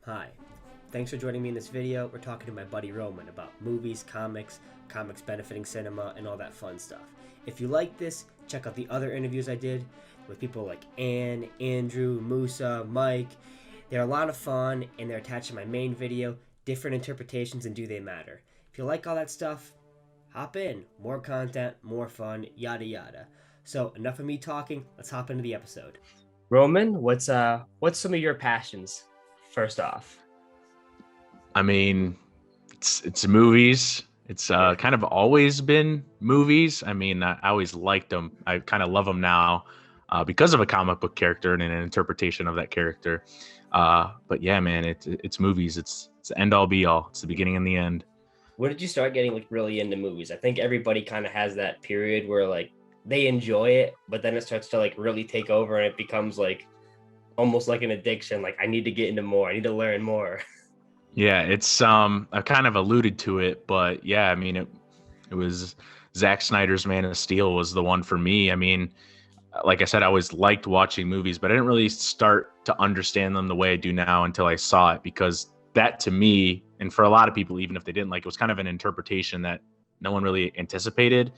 Hi, thanks for joining me in this video. We're talking to my buddy Roman about movies, comics benefiting cinema, and all that fun stuff. If you like this, check out the other interviews I did with people like Ann, Andrew, Musa, Mike. They're a lot of fun, and they're attached to my main video, Different Interpretations and Do They Matter? If you like all that stuff, hop in. More content, more fun, yada yada. So enough of me talking, let's hop into the episode. Roman, what's some of your passions? First off. I mean, it's movies. It's kind of always been movies. I mean, I always liked them. I kind of love them now because of a comic book character and an interpretation of that character. But yeah, man, it's movies. It's the end all be all. It's the beginning and the end. When did you start getting like really into movies? I think everybody kind of has that period where like they enjoy it, but then it starts to like really take over and it becomes like almost like an addiction. Like I need to get into more. I need to learn more. Yeah, it's I kind of alluded to it, but yeah, I mean it was Zack Snyder's Man of Steel was the one for me. I mean, like I said, I always liked watching movies, but I didn't really start to understand them the way I do now until I saw it, because that to me, and for a lot of people, even if they didn't like it, was kind of an interpretation that no one really anticipated.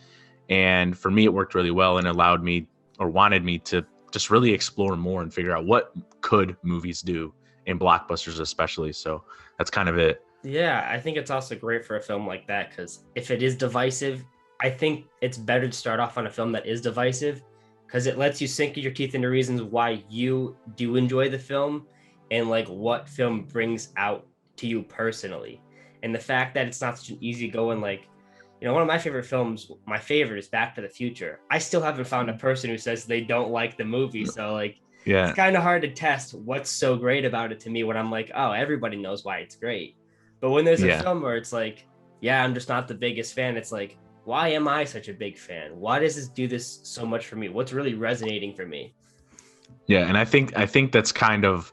And for me, it worked really well and allowed me or wanted me to just really explore more and figure out what could movies do in blockbusters, especially. So that's kind of it. Yeah, I think it's also great for a film like that because if it is divisive, I think it's better to start off on a film that is divisive because it lets you sink your teeth into reasons why you do enjoy the film and like what film brings out to you personally. And the fact that it's not such an easy going, like, one of my favorite films, my favorite is Back to the Future. I still haven't found a person who says they don't like the movie. So like, Yeah. it's kind of hard to test what's so great about it to me when I'm like, oh, everybody knows why it's great. But when there's a Yeah. film where it's like, yeah, I'm just not the biggest fan, it's like, why am I such a big fan? Why does this do this so much for me? What's really resonating for me? Yeah, and I think that's kind of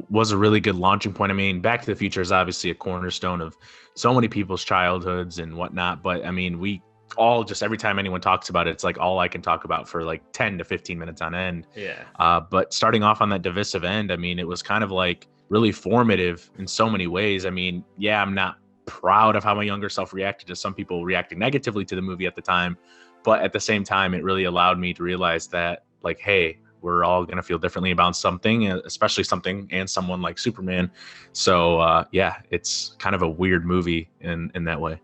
was a really good launching point. I mean, Back to the Future is obviously a cornerstone of so many people's childhoods and whatnot. But I mean, we all just every time anyone talks about it, it's like all I can talk about for like 10 to 15 minutes on end. Yeah. But starting off on that divisive end, I mean, it was kind of like really formative in so many ways. I mean, yeah, I'm not proud of how my younger self reacted to some people reacting negatively to the movie at the time. But at the same time, it really allowed me to realize that, like, hey, we're all going to feel differently about something, especially something and someone like Superman. So, yeah, it's kind of a weird movie in that way.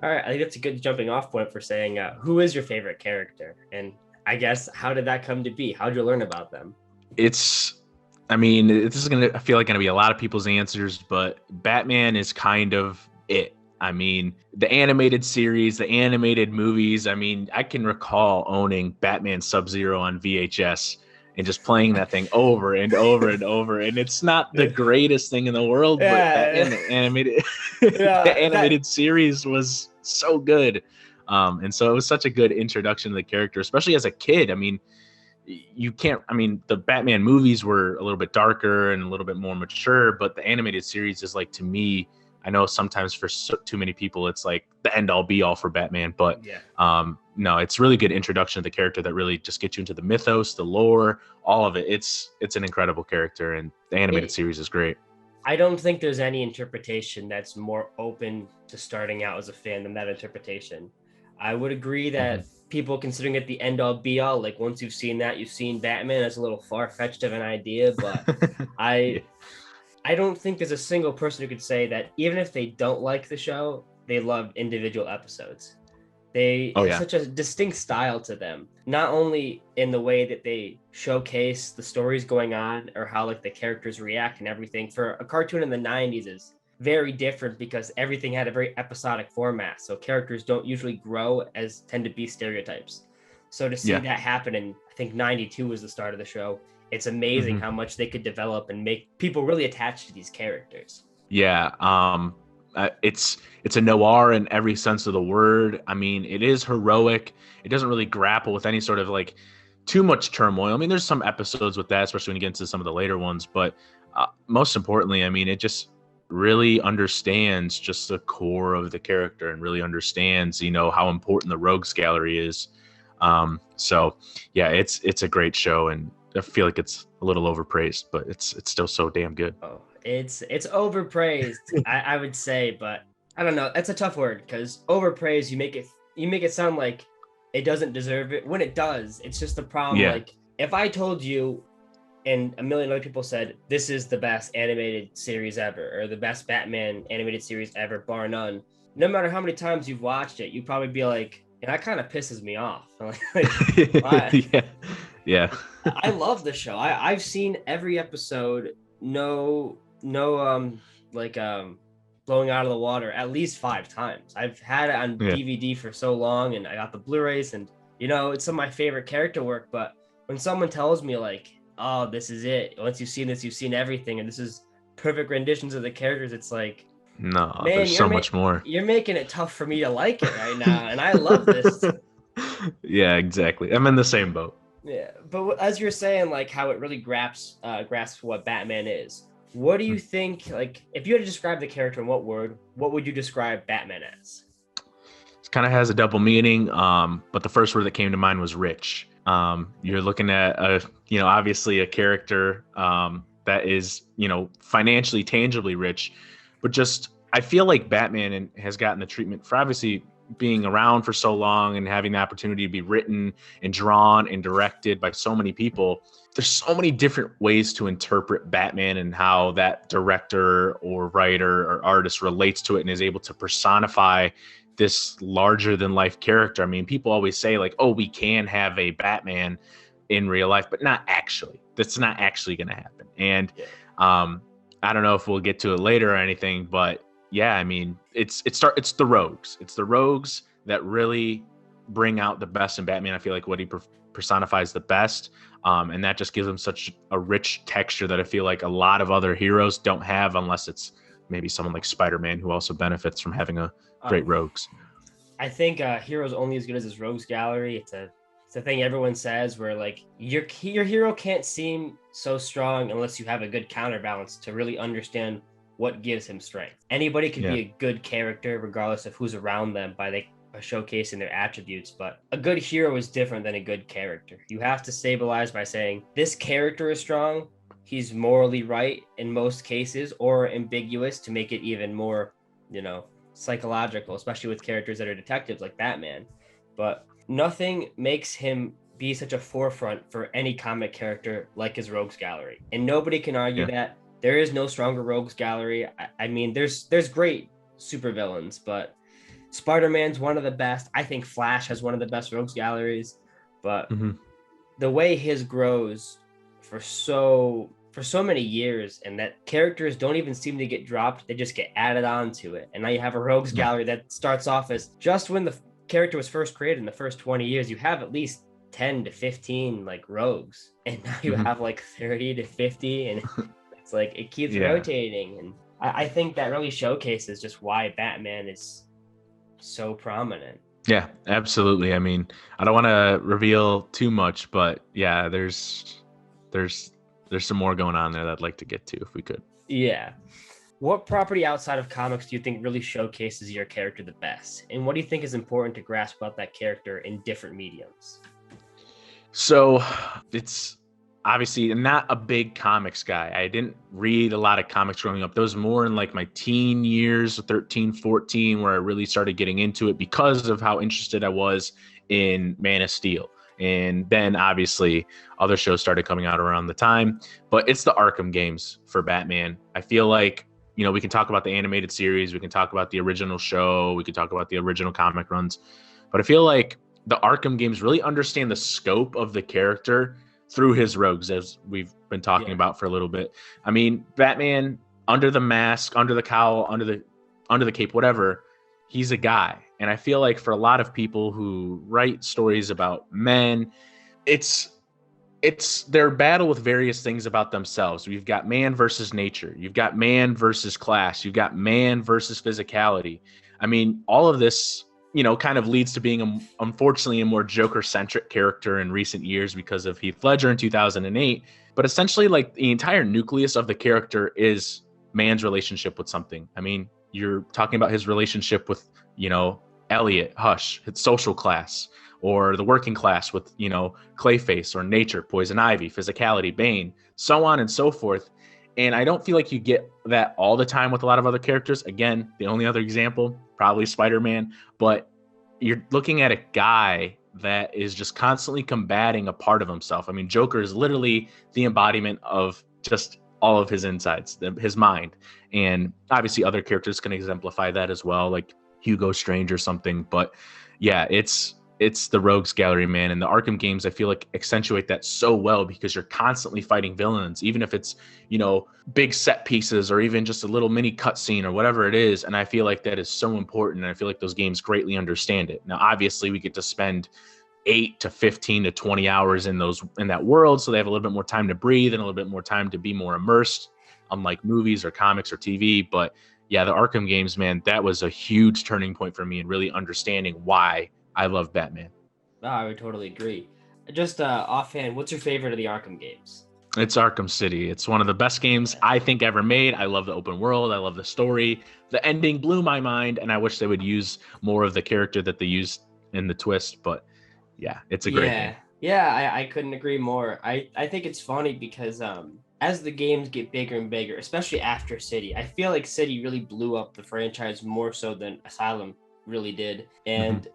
All right. I think that's a good jumping off point for saying, who is your favorite character? And I guess, how did that come to be? How'd you learn about them? I mean, this is going to, I feel like, going to be a lot of people's answers, but Batman is kind of it. I mean, the animated series, the animated movies. I mean, I can recall owning Batman Sub-Zero on VHS and just playing that thing over and over and over. And it's not the greatest thing in the world, but that animated, the animated series was so good. And so it was such a good introduction to the character, especially as a kid. I mean, the Batman movies were a little bit darker and a little bit more mature, but the animated series is like, to me, I know sometimes for too many people, it's like the end all be all for Batman, but no, it's really good introduction to the character that really just gets you into the mythos, the lore, all of it. It's an incredible character, and the animated series is great. I don't think there's any interpretation that's more open to starting out as a fan than that interpretation. I would agree that people considering it the end all be all, like once you've seen that, you've seen Batman, that's a little far-fetched of an idea, but I don't think there's a single person who could say that even if they don't like the show, they love individual episodes. They have such a distinct style to them, not only in the way that they showcase the stories going on or how like the characters react and everything. For a cartoon in the 90s is very different because everything had a very episodic format. So characters don't usually grow as tend to be stereotypes. So to see that happen in, I think 92 was the start of the show. It's amazing how much they could develop and make people really attached to these characters. Yeah. It's a noir in every sense of the word. I mean, it is heroic. It doesn't really grapple with any sort of like too much turmoil. I mean, there's some episodes with that, especially when you get into some of the later ones. But most importantly, I mean, it just really understands just the core of the character and really understands, how important the rogues gallery is. So yeah, it's a great show, and I feel like it's a little overpraised, but it's still so damn good. Oh, It's overpraised, I would say, but I don't know. That's a tough word because overpraised, you make it sound like it doesn't deserve it when it does. It's just the problem. Yeah. Like if I told you and a million other people said this is the best animated series ever or the best Batman animated series ever, bar none. No matter how many times you've watched it, you'd probably be like, and that kind of pisses me off. Why? Yeah. Yeah. I love the show. I've seen every episode. No, blowing out of the water at least 5 times. I've had it on Yeah. DVD for so long, and I got the Blu-rays, and it's some of my favorite character work. But when someone tells me like, "Oh, this is it. Once you've seen this, you've seen everything, and this is perfect renditions of the characters," it's like, No, man, there's so much more. You're making it tough for me to like it right now, and I love this. Yeah, exactly. I'm in the same boat. Yeah, but as you're saying, like how it really grasps what Batman is. What do you think? Like, if you had to describe the character in what word, what would you describe Batman as? It kind of has a double meaning, but the first word that came to mind was rich. You're looking at obviously a character that is, financially, tangibly rich, but just I feel like Batman has gotten the treatment for obviously being around for so long and having the opportunity to be written and drawn and directed by so many people. There's so many different ways to interpret Batman and how that director or writer or artist relates to it and is able to personify this larger than life character. I mean, people always say like, oh, we can have a Batman in real life, but not actually. That's not actually going to happen. And I don't know if we'll get to it later or anything, but yeah, I mean, it's the rogues. It's the rogues that really bring out the best in Batman. I feel like what he personifies the best, and that just gives him such a rich texture that I feel like a lot of other heroes don't have, unless it's maybe someone like Spider-Man, who also benefits from having a great rogues. I think heroes only as good as his rogues gallery. It's a thing everyone says where like your hero can't seem so strong unless you have a good counterbalance to really understand what gives him strength. Anybody can be a good character regardless of who's around them by showcasing their attributes, but a good hero is different than a good character. You have to stabilize by saying this character is strong, he's morally right in most cases, or ambiguous to make it even more, psychological, especially with characters that are detectives like Batman. But nothing makes him be such a forefront for any comic character like his rogues gallery, and nobody can argue that. There is no stronger rogues gallery. I mean, there's great supervillains, but Spider-Man's one of the best. I think Flash has one of the best rogues galleries, but the way his grows for so many years, and that characters don't even seem to get dropped, they just get added on to it. And now you have a rogues gallery that starts off as just when the character was first created in the first 20 years, you have at least 10 to 15 like rogues, and now you have like 30 to 50, and it's like it keeps rotating. And I think that really showcases just why Batman is so prominent. Yeah, absolutely. I mean, I don't want to reveal too much, but yeah, there's some more going on there that I'd like to get to if we could. Yeah. What property outside of comics do you think really showcases your character the best? And what do you think is important to grasp about that character in different mediums? So it's obviously not a big comics guy. I didn't read a lot of comics growing up. That was more in like my teen years, 13, 14, where I really started getting into it because of how interested I was in Man of Steel. And then obviously other shows started coming out around the time, but it's the Arkham games for Batman. I feel like, we can talk about the animated series, we can talk about the original show, we can talk about the original comic runs, but I feel like the Arkham games really understand the scope of the character through his rogues, as we've been talking about for a little bit. I mean, Batman, under the mask, under the cowl, under the cape, whatever, he's a guy. And I feel like for a lot of people who write stories about men, it's their battle with various things about themselves. We've got man versus nature. You've got man versus class. You've got man versus physicality. I mean, all of this, kind of leads to being, unfortunately, a more Joker-centric character in recent years because of Heath Ledger in 2008. But essentially, like, the entire nucleus of the character is man's relationship with something. I mean, you're talking about his relationship with, Elliot, Hush, his social class, or the working class with, Clayface, or nature, Poison Ivy, physicality, Bane, so on and so forth. And I don't feel like you get that all the time with a lot of other characters. Again, the only other example, probably Spider-Man. But you're looking at a guy that is just constantly combating a part of himself. I mean, Joker is literally the embodiment of just all of his insides, his mind. And obviously other characters can exemplify that as well, like Hugo Strange or something. But yeah, it's the Rogues Gallery, man. And the Arkham games, I feel like, accentuate that so well because you're constantly fighting villains, even if it's, big set pieces or even just a little mini cutscene or whatever it is. And I feel like that is so important. And I feel like those games greatly understand it. Now, obviously, we get to spend 8 to 15 to 20 hours in that world. So they have a little bit more time to breathe and a little bit more time to be more immersed, unlike movies or comics or TV. But yeah, the Arkham games, man, that was a huge turning point for me in really understanding why I love Batman. Oh, I would totally agree. Just offhand, what's your favorite of the Arkham games? It's Arkham City. It's one of the best games I think ever made. I love the open world. I love the story. The ending blew my mind, and I wish they would use more of the character that they used in the twist. But yeah, it's a great game. Yeah, I couldn't agree more. I think it's funny because as the games get bigger and bigger, especially after City, I feel like City really blew up the franchise more so than Asylum really did. And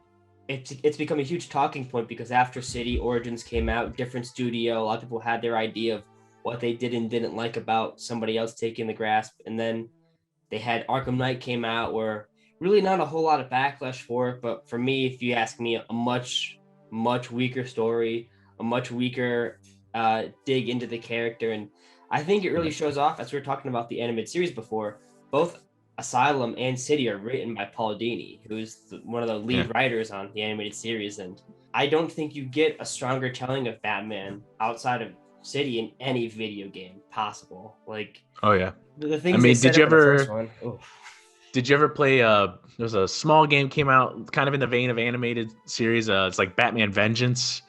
it's become a huge talking point because after City, Origins came out, different studio, a lot of people had their idea of what they did and didn't like about somebody else taking the grasp. And then they had Arkham Knight came out where really not a whole lot of backlash for it. But for me, if you ask me, a much weaker story, a much weaker dig into the character. And I think it really shows off, as we were talking about the animated series before, both Asylum and City are written by Paul Dini, who's one of the lead writers on the animated series. And I don't think you get a stronger telling of Batman outside of City in any video game possible. Like, oh yeah, the things they said in the first one. Did you ever play there's a small game came out kind of in the vein of animated series, it's like Batman Vengeance.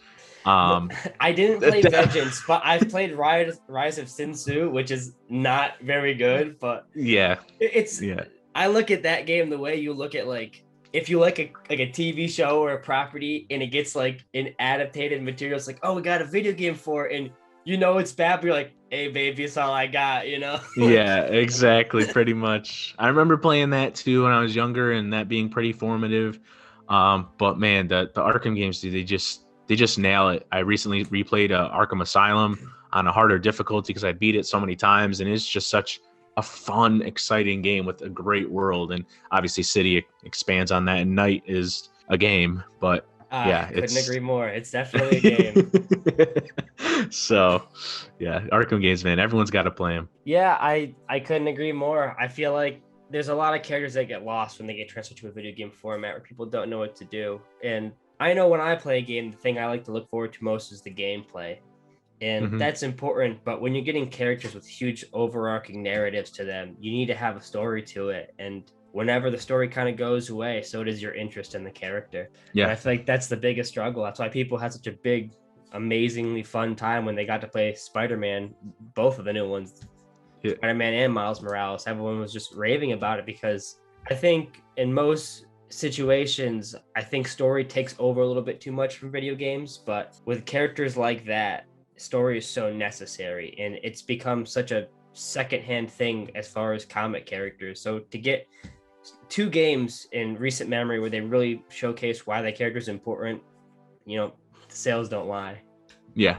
I didn't play Vengeance, but I've played Rise of Sin Tzu, which is not very good, but I look at that game the way you look at, like, if you like a TV show or a property and it gets like an adapted material, it's like, oh, we got a video game for it, and it's bad, but you're like, hey baby, it's all I got, Yeah, exactly, pretty much. I remember playing that too when I was younger and that being pretty formative. But man, the Arkham games, dude, they just nail it. I recently replayed Arkham Asylum on a harder difficulty because I beat it so many times, and it's just such a fun, exciting game with a great world. And obviously City expands on that, and Night is a game, but yeah, I couldn't agree more. It's definitely a game. So yeah, Arkham games, man, everyone's got to play them. Yeah, I couldn't agree more. I feel like there's a lot of characters that get lost when they get transferred to a video game format where people don't know what to do. And I know when I play a game, the thing I like to look forward to most is the gameplay. And that's important. But when you're getting characters with huge overarching narratives to them, you need to have a story to it. And whenever the story kind of goes away, so does your interest in the character. Yeah. And I feel like that's the biggest struggle. That's why people had such a big, amazingly fun time when they got to play Spider-Man, both of the new ones, Spider-Man and Miles Morales. Everyone was just raving about it because I think in most situations, I think story takes over a little bit too much from video games, but with characters like that, story is so necessary, and it's become such a secondhand thing as far as comic characters. So to get 2 games in recent memory where they really showcase why that character is important, the sales don't lie. Yeah,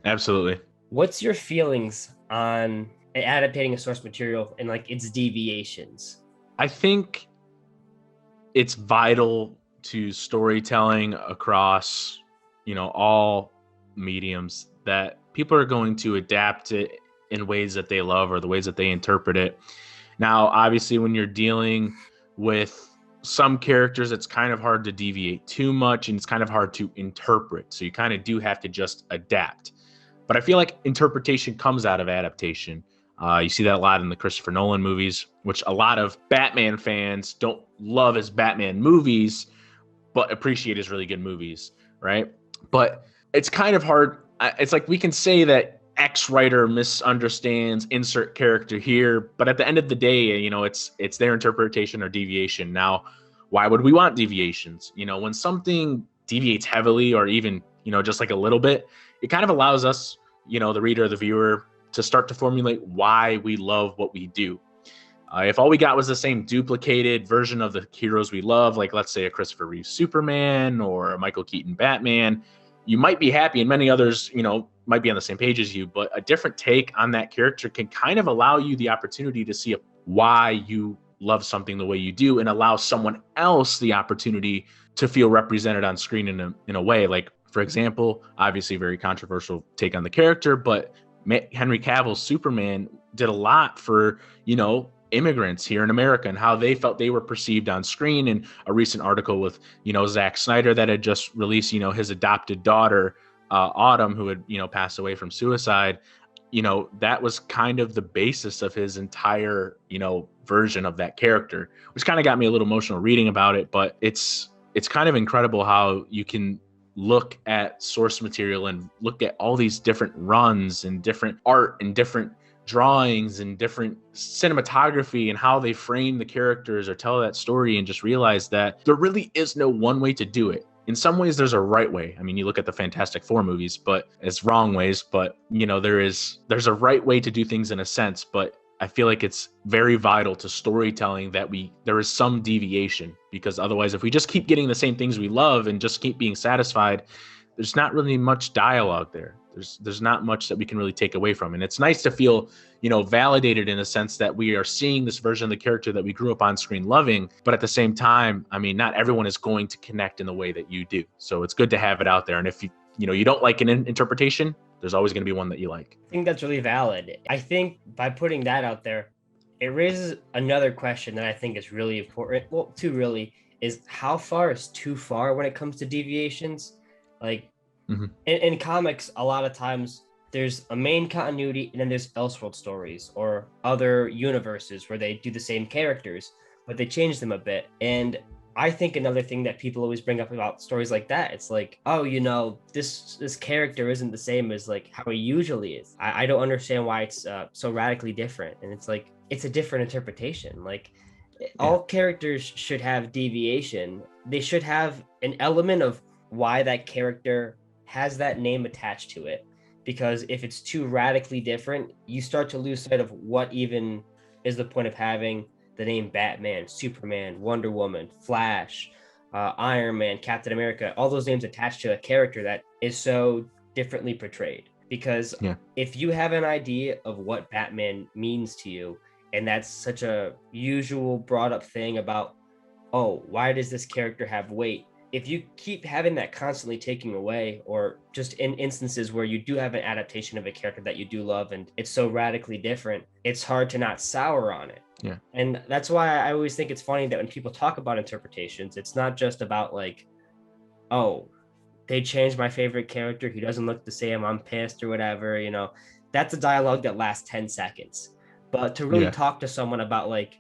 absolutely. What's your feelings on adapting a source material and like its deviations? I think it's vital to storytelling across, all mediums that people are going to adapt it in ways that they love or the ways that they interpret it. Now, obviously, when you're dealing with some characters, it's kind of hard to deviate too much and it's kind of hard to interpret. So you kind of do have to just adapt. But I feel like interpretation comes out of adaptation. You see that a lot in the Christopher Nolan movies, which a lot of Batman fans don't love as Batman movies, but appreciate as really good movies, right? But it's kind of hard. It's like we can say that X writer misunderstands insert character here, but at the end of the day, it's their interpretation or deviation. Now, why would we want deviations? When something deviates heavily or even, just like a little bit, it kind of allows us, the reader or the viewer, to start to formulate why we love what we do. If all we got was the same duplicated version of the heroes we love, like let's say a Christopher Reeve Superman or a Michael Keaton Batman, you might be happy, and many others, might be on the same page as you, but a different take on that character can kind of allow you the opportunity to see why you love something the way you do, and allow someone else the opportunity to feel represented on screen in a way. Like, for example, obviously very controversial take on the character, but Henry Cavill's Superman did a lot for, immigrants here in America and how they felt they were perceived on screen. And a recent article with, Zack Snyder that had just released, his adopted daughter, Autumn, who had, passed away from suicide. That was kind of the basis of his entire, version of that character, which kind of got me a little emotional reading about it. But it's kind of incredible how you can look at source material and look at all these different runs and different art and different drawings and different cinematography and how they frame the characters or tell that story, and just realize that there really is no one way to do it. In some ways there's a right way. I mean, you look at the Fantastic Four movies, but it's wrong ways, but there's a right way to do things in a sense. But I feel like it's very vital to storytelling that there is some deviation, because otherwise, if we just keep getting the same things we love and just keep being satisfied, there's not really much dialogue there. There's not much that we can really take away from. And it's nice to feel, validated in a sense that we are seeing this version of the character that we grew up on screen loving. But at the same time, I mean, not everyone is going to connect in the way that you do. So it's good to have it out there. And if you don't like an interpretation, there's always going to be one that you like. I think that's really valid. I think by putting that out there, it raises another question that I think is really important. Well, two really, is how far is too far when it comes to deviations? Like, in comics, a lot of times there's a main continuity and then there's Elseworld stories or other universes where they do the same characters, but they change them a bit. And I think another thing that people always bring up about stories like that, it's like, oh, this character isn't the same as like how he usually is. I don't understand why it's so radically different. And it's like, it's a different interpretation. Like, all characters should have deviation. They should have an element of why that character has that name attached to it. Because if it's too radically different, you start to lose sight of what even is the point of having the name Batman, Superman, Wonder Woman, Flash, Iron Man, Captain America, all those names attached to a character that is so differently portrayed. Because if you have an idea of what Batman means to you, and that's such a usual brought up thing about, oh, why does this character have weight? If you keep having that constantly taking away, or just in instances where you do have an adaptation of a character that you do love and it's so radically different, it's hard to not sour on it. Yeah. And that's why I always think it's funny that when people talk about interpretations, it's not just about like, oh, they changed my favorite character, he doesn't look the same, I'm pissed or whatever, that's a dialogue that lasts 10 seconds. But to really talk to someone about like,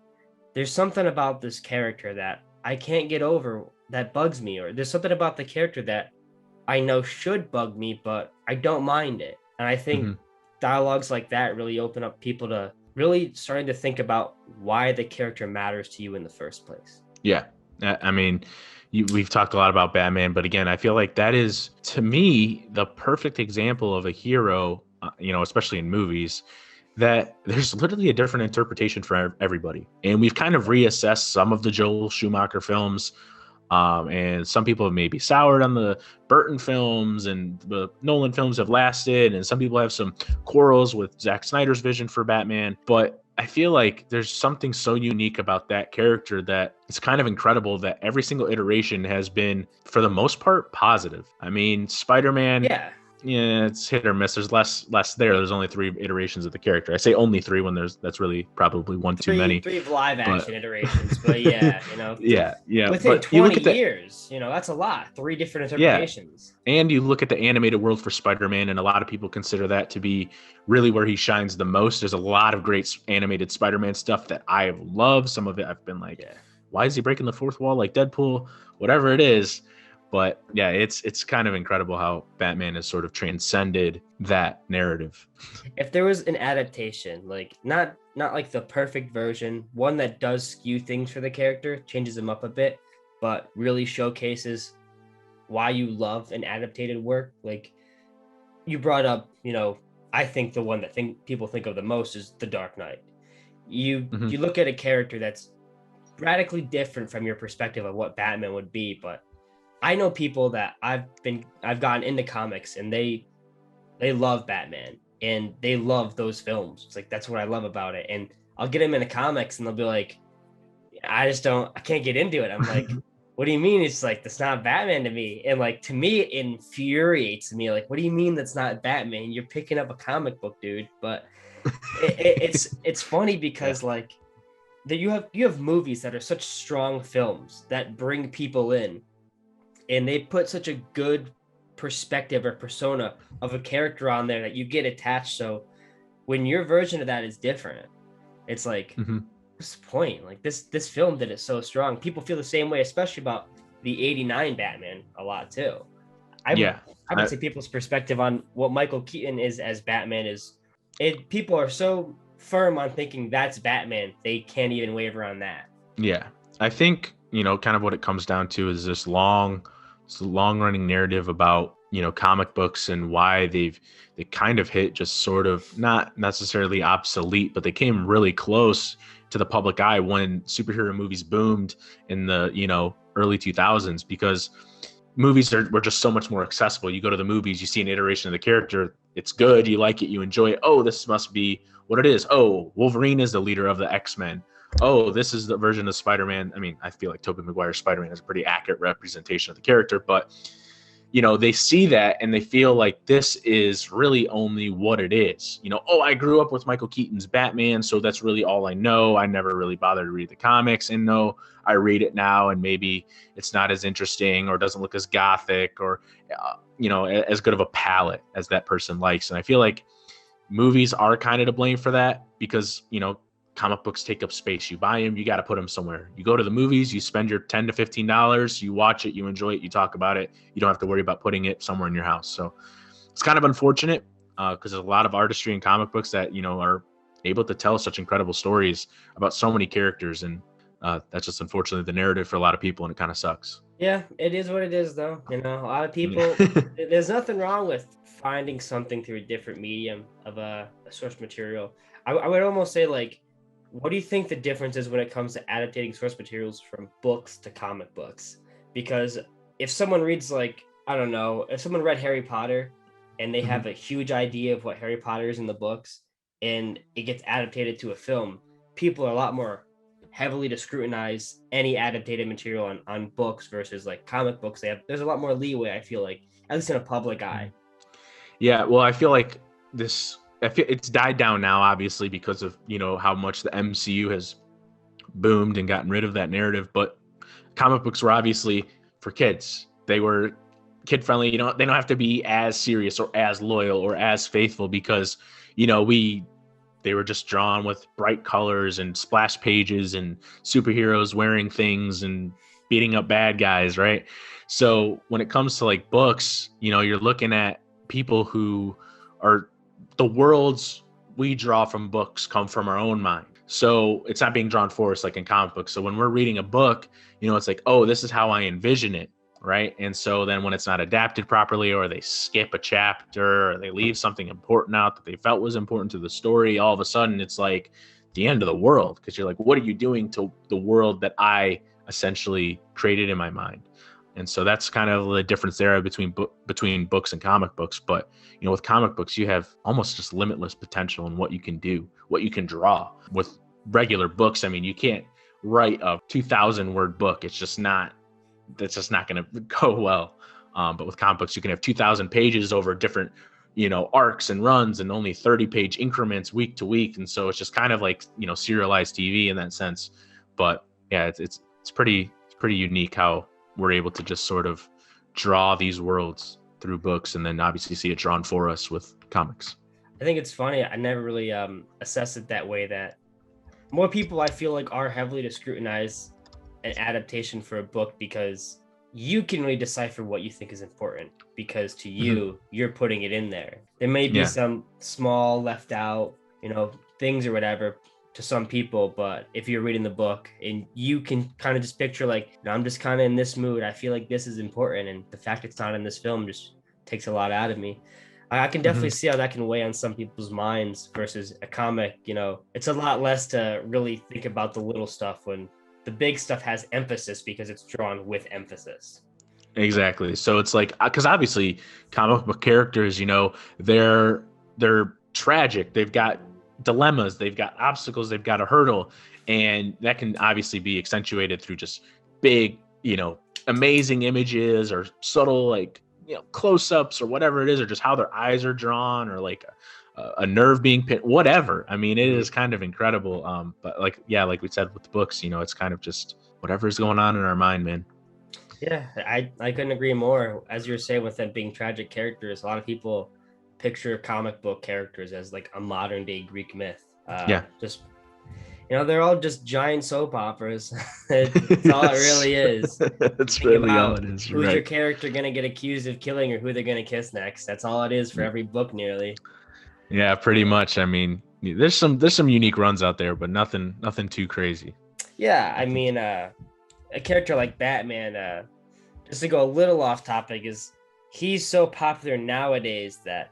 there's something about this character that I can't get over, that bugs me, or there's something about the character that I know should bug me, but I don't mind it. And I think dialogues like that really open up people to really starting to think about why the character matters to you in the first place. Yeah. I mean, we've talked a lot about Batman, but again, I feel like that is, to me, the perfect example of a hero, especially in movies, that there's literally a different interpretation for everybody. And we've kind of reassessed some of the Joel Schumacher films. And some people have maybe soured on the Burton films, and the Nolan films have lasted. And some people have some quarrels with Zack Snyder's vision for Batman. But I feel like there's something so unique about that character that it's kind of incredible that every single iteration has been, for the most part, positive. I mean, Spider-Man. Yeah, it's hit or miss. There's less there. There's only 3 iterations of the character. I say only 3 when that's really probably one too many. 3 live action iterations, but yeah. Within 20 years, that's a lot. 3 different interpretations. Yeah. And you look at the animated world for Spider-Man, and a lot of people consider that to be really where he shines the most. There's a lot of great animated Spider-Man stuff that I have loved. Some of it I've been like, why is he breaking the fourth wall like Deadpool? Whatever it is. But yeah, it's kind of incredible how Batman has sort of transcended that narrative. If there was an adaptation, like not like the perfect version, one that does skew things for the character, changes them up a bit, but really showcases why you love an adapted work. Like you brought up, I think the one that people think of the most is The Dark Knight. You Mhm. you look at a character that's radically different from your perspective of what Batman would be, but I know people that I've gotten into comics and they love Batman and they love those films. It's like that's what I love about it. And I'll get them into comics and they'll be like, I can't get into it. I'm like, what do you mean? It's like that's not Batman to me. And like to me, it infuriates me. Like, what do you mean that's not Batman? You're picking up a comic book, dude. But it's funny Yeah. because like that you have movies that are such strong films that bring people in, and they put such a good perspective or persona of a character on there that you get attached. So when your version of that is different, it's like, Mhm. what's the point? Like this film did it so strong. People feel the same way, especially about the '89 Batman a lot too. I would Yeah. I would say people's perspective on what Michael Keaton is as Batman is it people are so firm on thinking that's Batman, they can't even waver on that. Yeah. I think, kind of what it comes down to is this long running narrative about, comic books and why they kind of hit just sort of not necessarily obsolete, but they came really close to the public eye when superhero movies boomed in the, early 2000s, because were just so much more accessible. You go to the movies, you see an iteration of the character, it's good, you like it, you enjoy it. Oh, this must be what it is. Oh, Wolverine is the leader of the X-Men. Oh, this is the version of Spider-Man. I mean, I feel like Tobey Maguire's Spider-Man is a pretty accurate representation of the character, but they see that and they feel like this is really only what it is. Oh, I grew up with Michael Keaton's Batman, so that's really all I know. I never really bothered to read the comics, and no, I read it now and maybe it's not as interesting or doesn't look as gothic or as good of a palette as that person likes. And I feel like movies are kind of to blame for that, because comic books take up space. You buy them, you got to put them somewhere. You go to the movies, you spend your $10 to $15, you watch it, you enjoy it, you talk about it. You don't have to worry about putting it somewhere in your house. So it's kind of unfortunate, because there's a lot of artistry in comic books that are able to tell such incredible stories about so many characters, and that's just unfortunately the narrative for a lot of people, and it kind of sucks. Yeah, it is what it is, though. A lot of Yeah. people, there's nothing wrong with finding something through a different medium of a source material. I would almost say, like, what do you think the difference is when it comes to adapting source materials from books to comic books? Because if someone reads, like, I don't know, if someone read Harry Potter and they Mhm. have a huge idea of what Harry Potter is in the books and it gets adapted to a film, people are a lot more heavily to scrutinize any adapted material on books versus like comic books. There's a lot more leeway, I feel like, at least in a public eye. Yeah, well, I feel like I feel it's died down now, obviously, because of how much the MCU has boomed and gotten rid of that narrative. But comic books were obviously for kids. They were kid friendly. They don't have to be as serious or as loyal or as faithful, because we they were just drawn with bright colors and splash pages and superheroes wearing things and beating up bad guys, right? So when it comes to like books, you're looking at people who are the worlds we draw from books come from our own mind. So it's not being drawn for us like in comic books. So when we're reading a book, it's like, oh, this is how I envision it, right? And so then when it's not adapted properly, or they skip a chapter, or they leave something important out that they felt was important to the story, all of a sudden it's like the end of the world, because you're like, what are you doing to the world that I essentially created in my mind? And so that's kind of the difference there between books and comic books. But with comic books, you have almost just limitless potential in what you can do, what you can draw. With regular books, I mean, you can't write a 2,000 word book. That's just not going to go well. But with comic books, you can have 2,000 pages over different, arcs and runs, and only 30-page increments week to week. And so it's just kind of like, serialized TV in that sense. But yeah, it's pretty unique how we're able to just sort of draw these worlds through books, and then obviously see it drawn for us with comics. I think it's funny. I never really assessed it that way. That more people, I feel like, are heavily to scrutinize an adaptation for a book because you can really decipher what you think is important, because to Mhm. you, you're putting it in there. There may be Yeah. some small left out, things or whatever to some people, but if you're reading the book and you can kind of just picture like, I'm just kind of in this mood, I feel like this is important, and the fact it's not in this film just takes a lot out of me. I can definitely see how that can weigh on some people's minds versus a comic. It's a lot less to really think about the little stuff when the big stuff has emphasis because it's drawn with emphasis. Exactly. So it's like, because obviously comic book characters, they're tragic. They've got dilemmas, they've got obstacles, they've got a hurdle, and that can obviously be accentuated through just big, amazing images or subtle, like, close-ups or whatever it is, or just how their eyes are drawn, or like a nerve being pinned, whatever. I mean, it is kind of incredible. But like we said with the books, it's kind of just whatever's going on in our mind, man. Yeah, I couldn't agree more. As you were saying, with them being tragic characters, a lot of people picture comic book characters as like a modern day Greek myth. Just they're all just giant soap operas. That's all it really is. That's really all it is. Who's your character gonna get accused of killing, or who they're gonna kiss next? That's all it is for every book, nearly. Yeah, pretty much. I mean, there's some unique runs out there, but nothing too crazy. Yeah, I mean, a character like Batman, just to go a little off topic, is he's so popular nowadays that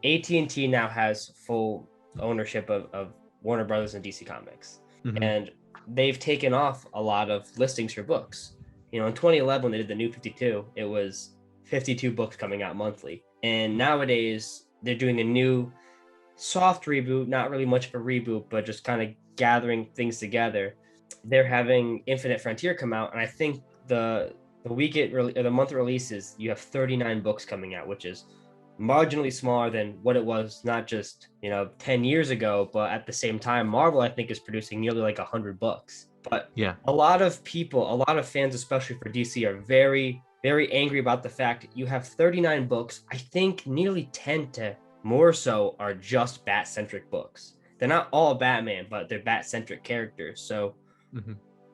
AT&T now has full ownership of Warner Brothers and DC Comics. And they've taken off a lot of listings for books. In 2011, when they did the New 52, it was 52 books coming out monthly. And nowadays, they're doing a new soft reboot, not really much of a reboot, but just kind of gathering things together. They're having Infinite Frontier come out, and I think the month releases, you have 39 books coming out, which is marginally smaller than what it was not just 10 years ago, but at the same time, Marvel, I think, is producing nearly like 100 books. But yeah, a lot of people, a lot of fans, especially for DC, are very, very angry about the fact you have 39 books. I think nearly 10 to more so are just Bat-centric books. They're not all Batman, but they're Bat-centric characters. So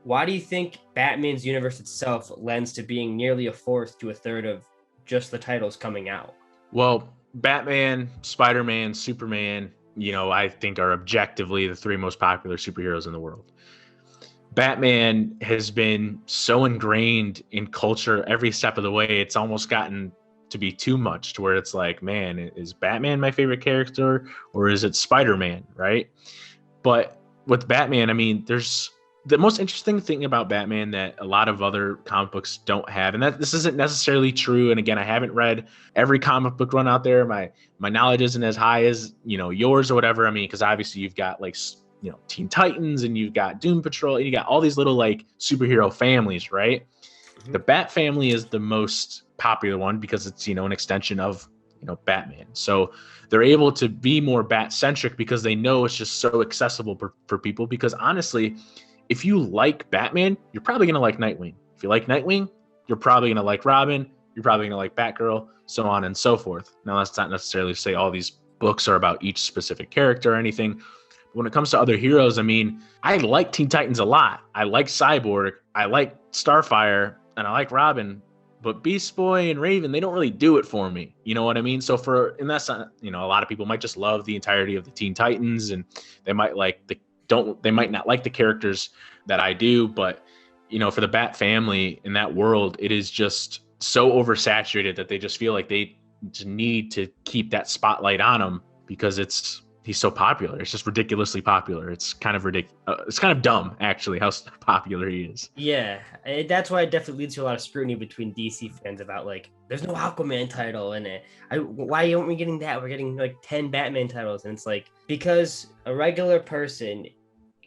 why do you think Batman's universe itself lends to being nearly a fourth to a third of just the titles coming out? Well, Batman, Spider-Man, Superman, I think are objectively the three most popular superheroes in the world. Batman has been so ingrained in culture every step of the way, it's almost gotten to be too much, to where it's like, man, is Batman my favorite character, or is it Spider-Man, right? But with Batman, I mean, there's the most interesting thing about Batman that a lot of other comic books don't have, and that this isn't necessarily true. And again, I haven't read every comic book run out there. My knowledge isn't as high as yours or whatever. I mean, because obviously you've got like Teen Titans, and you've got Doom Patrol, and you got all these little like superhero families, right? The Bat family is the most popular one because it's an extension of Batman. So they're able to be more Bat-centric because they know it's just so accessible for people. Because honestly, if you like Batman, you're probably going to like Nightwing. If you like Nightwing, you're probably going to like Robin. You're probably going to like Batgirl, so on and so forth. Now, that's not necessarily to say all these books are about each specific character or anything. But when it comes to other heroes, I mean, I like Teen Titans a lot. I like Cyborg. I like Starfire. And I like Robin. But Beast Boy and Raven, they don't really do it for me. You know what I mean? So and that's not, a lot of people might just love the entirety of the Teen Titans, and they might they might not like the characters that I do, but for the Bat family in that world, it is just so oversaturated that they just feel like they just need to keep that spotlight on him because he's so popular. It's just ridiculously popular. It's kind of ridiculous. It's kind of dumb, actually, how popular he is. Yeah, that's why it definitely leads to a lot of scrutiny between DC fans about like, there's no Aquaman title in it. Why aren't we getting that? We're getting like 10 Batman titles, and it's like, because a regular person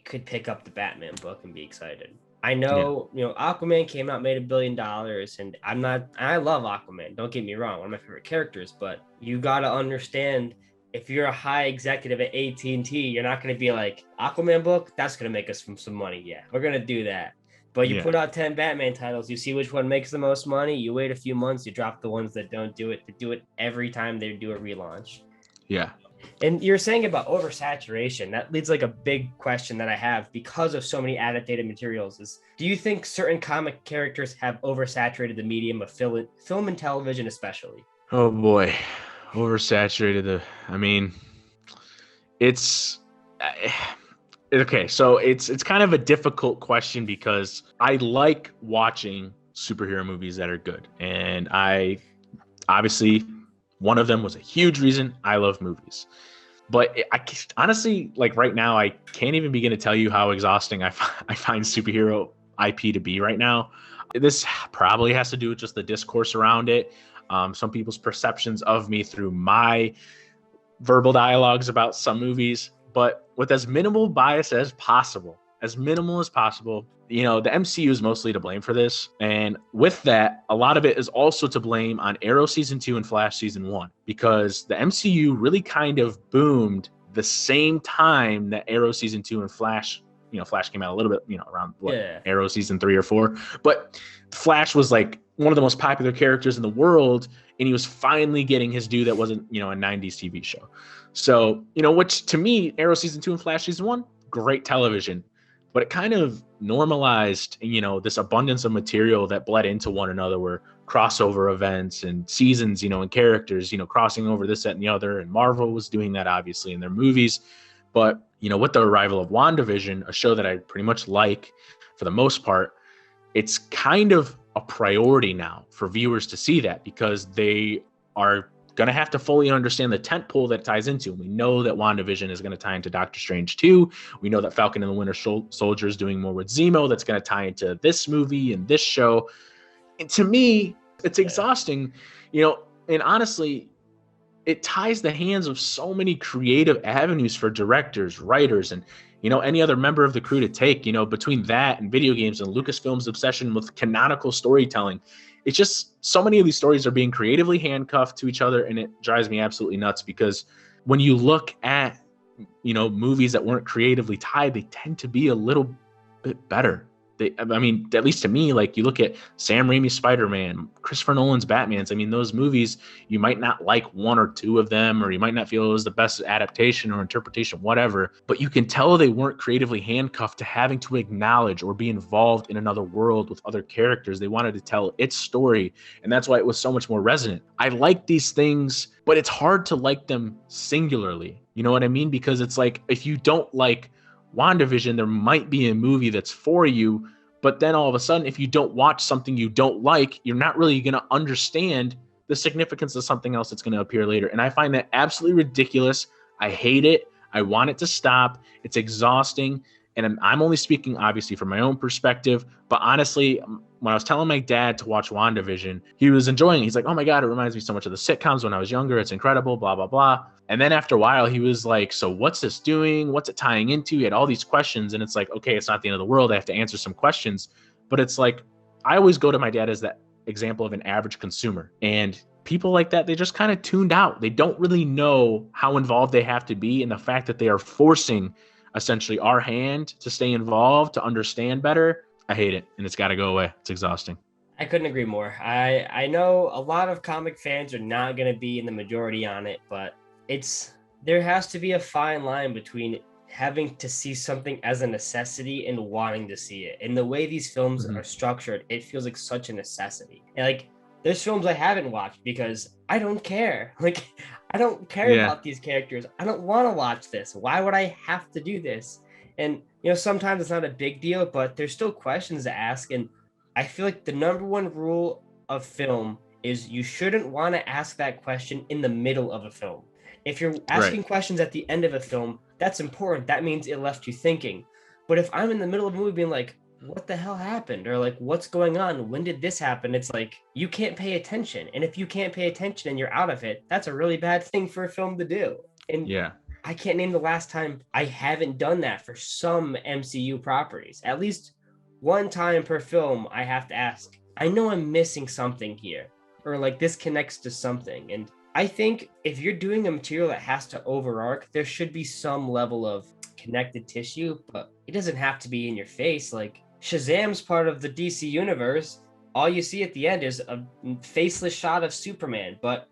could pick up the Batman book and be excited. I know, Aquaman came out, made $1 billion, and I love Aquaman. Don't get me wrong, one of my favorite characters, but you got to understand, if you're a high executive at AT&T, you're not going to be like, Aquaman book, that's going to make us some money. Yeah, we're going to do that. But you put out 10 Batman titles, you see which one makes the most money, you wait a few months, you drop the ones that don't do it, to do it every time they do a relaunch. Yeah. And you're saying about oversaturation, that leads like a big question that I have because of so many adapted materials is, do you think certain comic characters have oversaturated the medium of film and television especially? Oh boy, oversaturated. I mean, it's okay. So it's kind of a difficult question because I like watching superhero movies that are good. And I obviously One of them was a huge reason I love movies. But honestly, like right now, I can't even begin to tell you how exhausting I find superhero IP to be right now. This probably has to do with just the discourse around it. Some people's perceptions of me through my verbal dialogues about some movies, but with as minimal bias as possible, the MCU is mostly to blame for this. And with that, a lot of it is also to blame on Arrow season 2 and Flash season 1, because the MCU really kind of boomed the same time that Arrow season 2 and Flash came out a little bit, around Arrow season 3 or 4. But Flash was like one of the most popular characters in the world, and he was finally getting his due that wasn't, a 90s TV show. So, which to me, Arrow season 2 and Flash season 1, great television. But it kind of normalized, this abundance of material that bled into one another, where crossover events and seasons, and characters, crossing over this, that, and the other. And Marvel was doing that, obviously, in their movies. But, with the arrival of WandaVision, a show that I pretty much like for the most part, it's kind of a priority now for viewers to see that, because they are going to have to fully understand the tentpole that ties into. We know that WandaVision is going to tie into Doctor Strange 2. We know that Falcon and the Winter Soldier is doing more with Zemo. That's going to tie into this movie and this show. And to me, it's exhausting, and honestly, it ties the hands of so many creative avenues for directors, writers, and any other member of the crew to take, between that and video games and Lucasfilm's obsession with canonical storytelling. It's just so many of these stories are being creatively handcuffed to each other, and it drives me absolutely nuts, because when you look at, movies that weren't creatively tied, they tend to be a little bit better. At least to me, like you look at Sam Raimi's Spider-Man, Christopher Nolan's Batmans. Those movies, you might not like one or two of them, or you might not feel it was the best adaptation or interpretation, whatever, but you can tell they weren't creatively handcuffed to having to acknowledge or be involved in another world with other characters. They wanted to tell its story, and that's why it was so much more resonant. I like these things, but it's hard to like them singularly. You know what I mean? Because it's like, if you don't like WandaVision, there might be a movie that's for you, but then all of a sudden, if you don't watch something you don't like, you're not really going to understand the significance of something else that's going to appear later. And I find that absolutely ridiculous. I hate it. I want it to stop. It's exhausting. And I'm only speaking, obviously, from my own perspective. But honestly, when I was telling my dad to watch WandaVision, he was enjoying it. He's like, oh my God, it reminds me so much of the sitcoms when I was younger. It's incredible, blah, blah, blah. And then after a while, he was like, so what's this doing? What's it tying into? He had all these questions. And it's like, okay, it's not the end of the world. I have to answer some questions. But it's like, I always go to my dad as that example of an average consumer. And people like that, they just kind of tuned out. They don't really know how involved they have to be. And the fact that they are forcing essentially our hand to stay involved, to understand better, I hate it. And it's got to go away. It's exhausting. I couldn't agree more. I know a lot of comic fans are not going to be in the majority on it, but there has to be a fine line between having to see something as a necessity and wanting to see it. And the way these films are structured, it feels like such a necessity. And like, there's films I haven't watched because I don't care. Like, I don't care about these characters. I don't want to watch this. Why would I have to do this? And, sometimes it's not a big deal, but there's still questions to ask. And I feel like the number one rule of film is you shouldn't want to ask that question in the middle of a film. If you're asking questions at the end of a film, that's important. That means it left you thinking. But if I'm in the middle of a movie being like, what the hell happened? Or like, what's going on? When did this happen? It's like, you can't pay attention. And if you can't pay attention and you're out of it, that's a really bad thing for a film to do. And I can't name the last time I haven't done that for some MCU properties. At least one time per film, I have to ask, I know I'm missing something here. Or like, this connects to something. And I think if you're doing a material that has to overarch, there should be some level of connected tissue, but it doesn't have to be in your face. Like, Shazam's part of the DC universe. All you see at the end is a faceless shot of Superman, but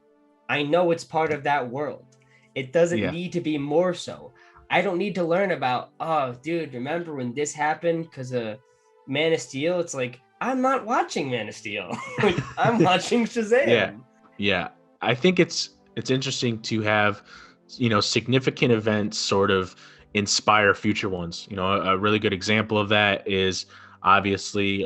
I know it's part of that world. It doesn't need to be more so. I don't need to learn about, oh, dude, remember when this happened because of Man of Steel? It's like, I'm not watching Man of Steel. Like, I'm watching Shazam. Yeah. I think it's interesting to have, significant events sort of inspire future ones. A really good example of that is obviously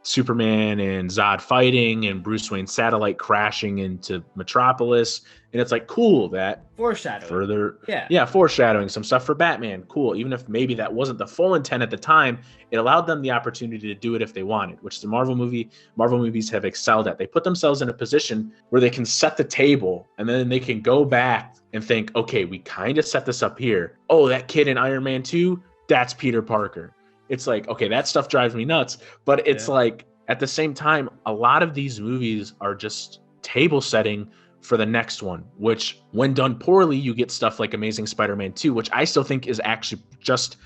Superman and Zod fighting and Bruce Wayne's satellite crashing into Metropolis. And it's like, cool, that Foreshadowing. further, Yeah. foreshadowing some stuff for Batman. Cool. Even if maybe that wasn't the full intent at the time, it allowed them the opportunity to do it if they wanted, which the Marvel movies have excelled at. They put themselves in a position where they can set the table and then they can go back and think, okay, we kind of set this up here. Oh, that kid in Iron Man 2, that's Peter Parker. It's like, okay, that stuff drives me nuts. But it's like, at the same time, a lot of these movies are just table setting for the next one, which when done poorly, you get stuff like Amazing Spider-Man 2, which I still think is actually just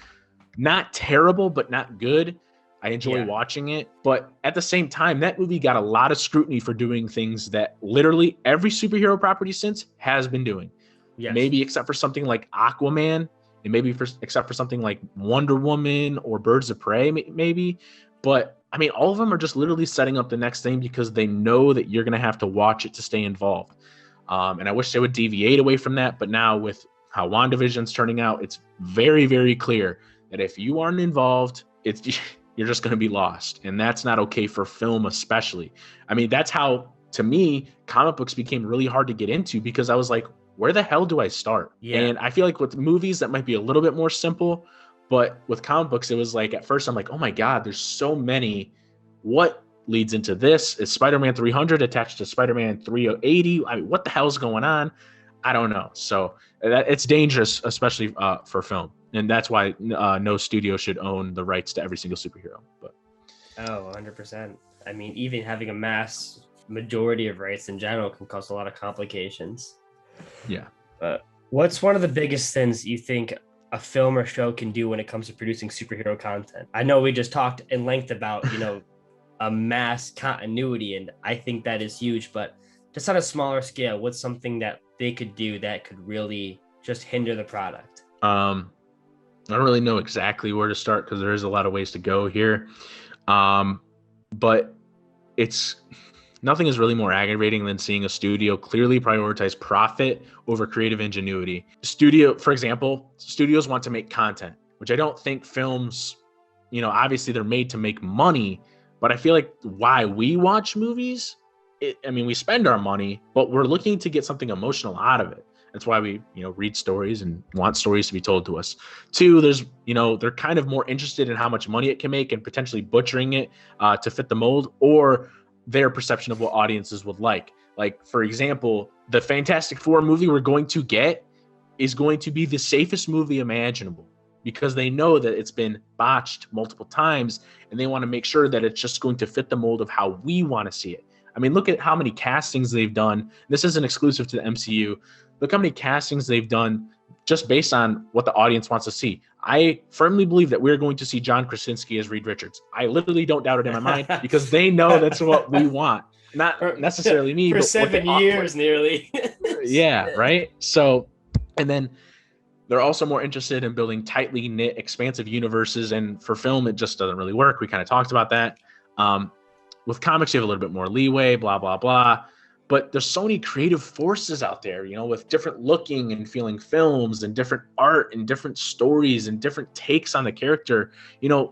not terrible, but not good. I enjoy watching it. But at the same time, that movie got a lot of scrutiny for doing things that literally every superhero property since has been doing. Yes. Maybe except for something like Aquaman, and maybe except for something like Wonder Woman or Birds of Prey, maybe. But I mean, all of them are just literally setting up the next thing because they know that you're going to have to watch it to stay involved. And I wish they would deviate away from that. But now with how WandaVision's turning out, it's very, very clear that if you aren't involved, you're just going to be lost. And that's not okay for film, especially. I mean, that's how, to me, comic books became really hard to get into because I was like, where the hell do I start? Yeah. And I feel like with movies that might be a little bit more simple, but with comic books, it was like, at first I'm like, oh my God, there's so many. What leads into this? Is Spider-Man 300 attached to Spider-Man 380? I mean, what the hell's going on? I don't know. So it's dangerous, especially for film. And that's why no studio should own the rights to every single superhero. But 100%. I mean, even having a mass majority of rights in general can cause a lot of complications. Yeah. But what's one of the biggest things you think a film or show can do when it comes to producing superhero content? I know we just talked in length about, a mass continuity, and I think that is huge, but just on a smaller scale, what's something that they could do that could really just hinder the product? I don't really know exactly where to start because there is a lot of ways to go here. But nothing is really more aggravating than seeing a studio clearly prioritize profit over creative ingenuity. For example, studios want to make content, which I don't think films, obviously they're made to make money, but I feel like why we watch movies, we spend our money, but we're looking to get something emotional out of it. That's why we, read stories and want stories to be told to us. Two, there's, they're kind of more interested in how much money it can make and potentially butchering it to fit the mold or their perception of what audiences would like. Like, for example, the Fantastic Four movie we're going to get is going to be the safest movie imaginable because they know that it's been botched multiple times and they want to make sure that it's just going to fit the mold of how we want to see it. I mean, look at how many castings they've done. This isn't exclusive to the MCU. Look how many castings they've done just based on what the audience wants to see. I firmly believe that we're going to see John Krasinski as Reed Richards. I literally don't doubt it in my mind because they know that's what we want. Not necessarily me, for but 7 years nearly. Yeah, right? So, and then they're also more interested in building tightly knit, expansive universes. And for film, it just doesn't really work. We kind of talked about that. With comics, you have a little bit more leeway, blah, blah, blah. But there's so many creative forces out there, with different looking and feeling films and different art and different stories and different takes on the character.